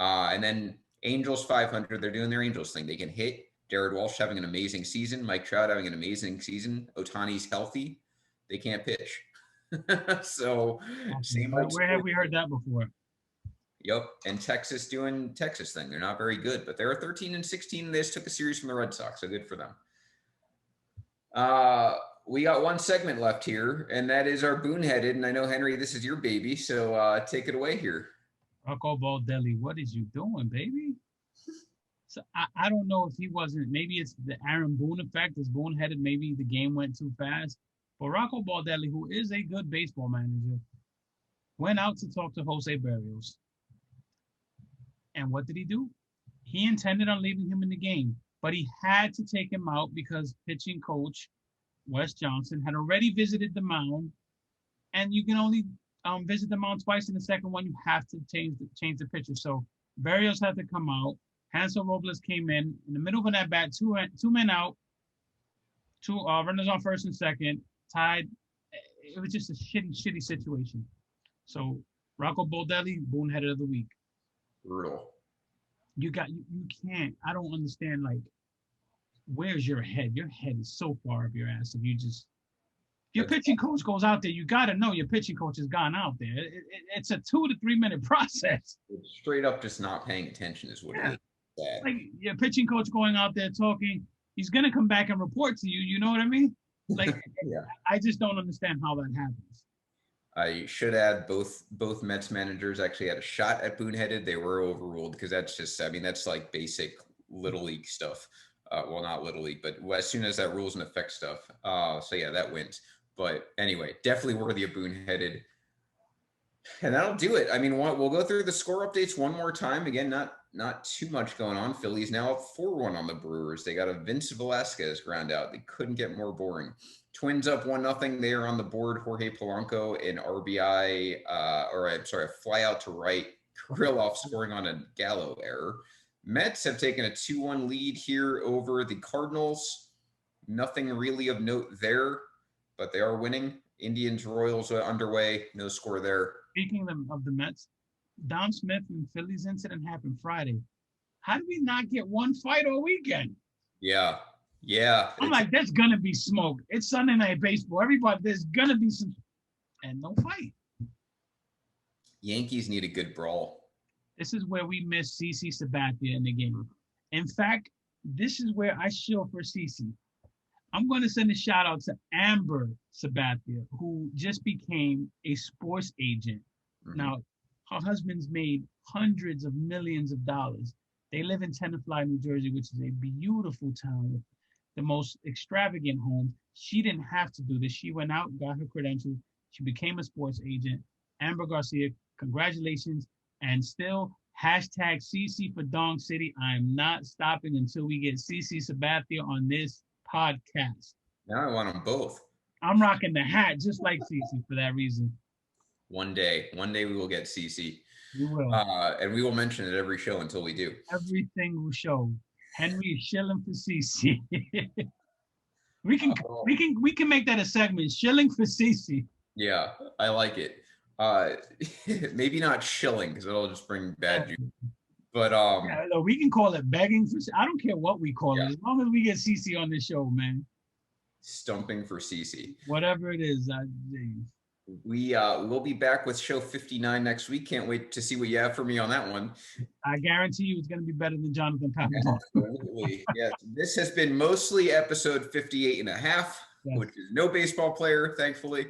S2: And then Angels 500, they're doing their Angels thing. They can hit. Jared Walsh having an amazing season. Mike Trout having an amazing season. Otani's healthy. They can't pitch. So same
S1: where have we heard that before?
S2: Yep. And Texas doing Texas thing. They're not very good, but they're 13-16. They just took a series from the Red Sox. So good for them. We got one segment left here, and that is our Boonheaded. And I know, Henry, this is your baby. So take it away here.
S1: Rocco Baldelli, what is you doing, baby? So I don't know if he wasn't, maybe it's the Aaron Boone effect, is Boone-headed, maybe the game went too fast. But Rocco Baldelli, who is a good baseball manager, went out to talk to Jose Berrios. And what did he do? He intended on leaving him in the game, but he had to take him out because pitching coach Wes Johnson had already visited the mound, and you can only visit the mound twice. In the second one, you have to change the pitcher. So Berrios had to come out. Hansel Robles came in the middle of an at-bat, two men out, two runners on first and second, tied. It was just a shitty situation. So Rocco Baldelli, Boneheaded of the week.
S2: Brutal.
S1: You can't. I don't understand. Like, where's your head? Your head is so far up your ass. If your pitching coach goes out there, you got to know your pitching coach has gone out there. It's a 2 to 3 minute process.
S2: It's straight up just not paying attention is what it is. Bad.
S1: Like your pitching coach going out there talking, he's going to come back and report to you. You know what I mean? Like,
S2: yeah.
S1: I just don't understand how that happens.
S2: I should add both Mets managers actually had a shot at Boonheaded. They were overruled because that's just, I mean, that's like basic Little League stuff. Well, not Little League, but as soon as that rules in effect stuff. So yeah, that wins. But anyway, definitely worthy of Boonheaded. And that'll do it. I mean, we'll go through the score updates one more time. Again, not too much going on. Phillies now up 4-1 on the Brewers. They got a Vince Velasquez ground out. They couldn't get more boring. Twins up 1-0. They are on the board. Jorge Polanco, an RBI, a fly out to right. Kirilloff scoring on a Gallo error. Mets have taken a 2-1 lead here over the Cardinals. Nothing really of note there, but they are winning. Indians, Royals are underway. No score there.
S1: Speaking of the Mets, Don Smith and Phillies incident happened Friday. How did we not get one fight all weekend?
S2: Yeah.
S1: I'm like, there's going to be smoke. It's Sunday Night Baseball. Everybody, there's going to be some, and no fight.
S2: Yankees need a good brawl.
S1: This is where we miss CC Sabathia in the game. In fact, this is where I shill for CC. I'm going to send a shout out to Amber Sabathia, who just became a sports agent. Mm-hmm. Now, her husband's made hundreds of millions of dollars. They live in Tenafly, New Jersey, which is a beautiful town with the most extravagant homes. She didn't have to do this. She went out, got her credentials. She became a sports agent. Amber Garcia, congratulations. And still, hashtag CC for Dong City. I'm not stopping until we get CC Sabathia on this podcast.
S2: Now I want them both.
S1: I'm rocking the hat just like CC for that reason.
S2: One day we will get CC.
S1: We will.
S2: And we will mention it every show until we do.
S1: Every single show. Henry is shilling for CC. we can make that a segment. Shilling for CC.
S2: Yeah, I like it. Maybe not shilling because it'll just bring bad juju. But
S1: no, we can call it begging for. I don't care what we call it, as long as we get CC on this show, man.
S2: Stumping for CC.
S1: Whatever it is,
S2: we'll be back with show 59 next week. Can't wait to see what you have for me on that one.
S1: I guarantee you, it's going to be better than Jonathan Papelbon.
S2: Absolutely. Yes. This has been mostly episode 58 and a half, which is no baseball player, thankfully.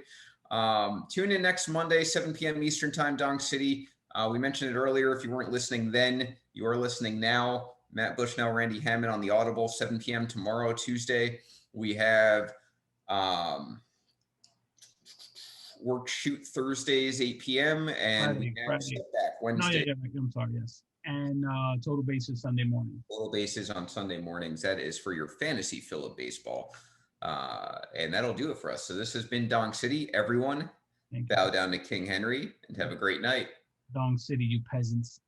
S2: Tune in next Monday, 7 p.m. Eastern Time, Dong City. We mentioned it earlier. If you weren't listening then, you are listening now. Matt Bushnell, Randy Hammond on the Audible, 7 p.m. tomorrow, Tuesday. We have Work Shoot Thursdays, 8 p.m. and
S1: Friday.
S2: Step Back Wednesday.
S1: I'm sorry, yes. And Total Bases Sunday morning.
S2: Total Bases on Sunday mornings. That is for your fantasy fill of baseball. And that'll do it for us. So this has been Dong City. Everyone,
S1: Thank you.
S2: bow down to King Henry and have a great night.
S1: Dong City, you peasants.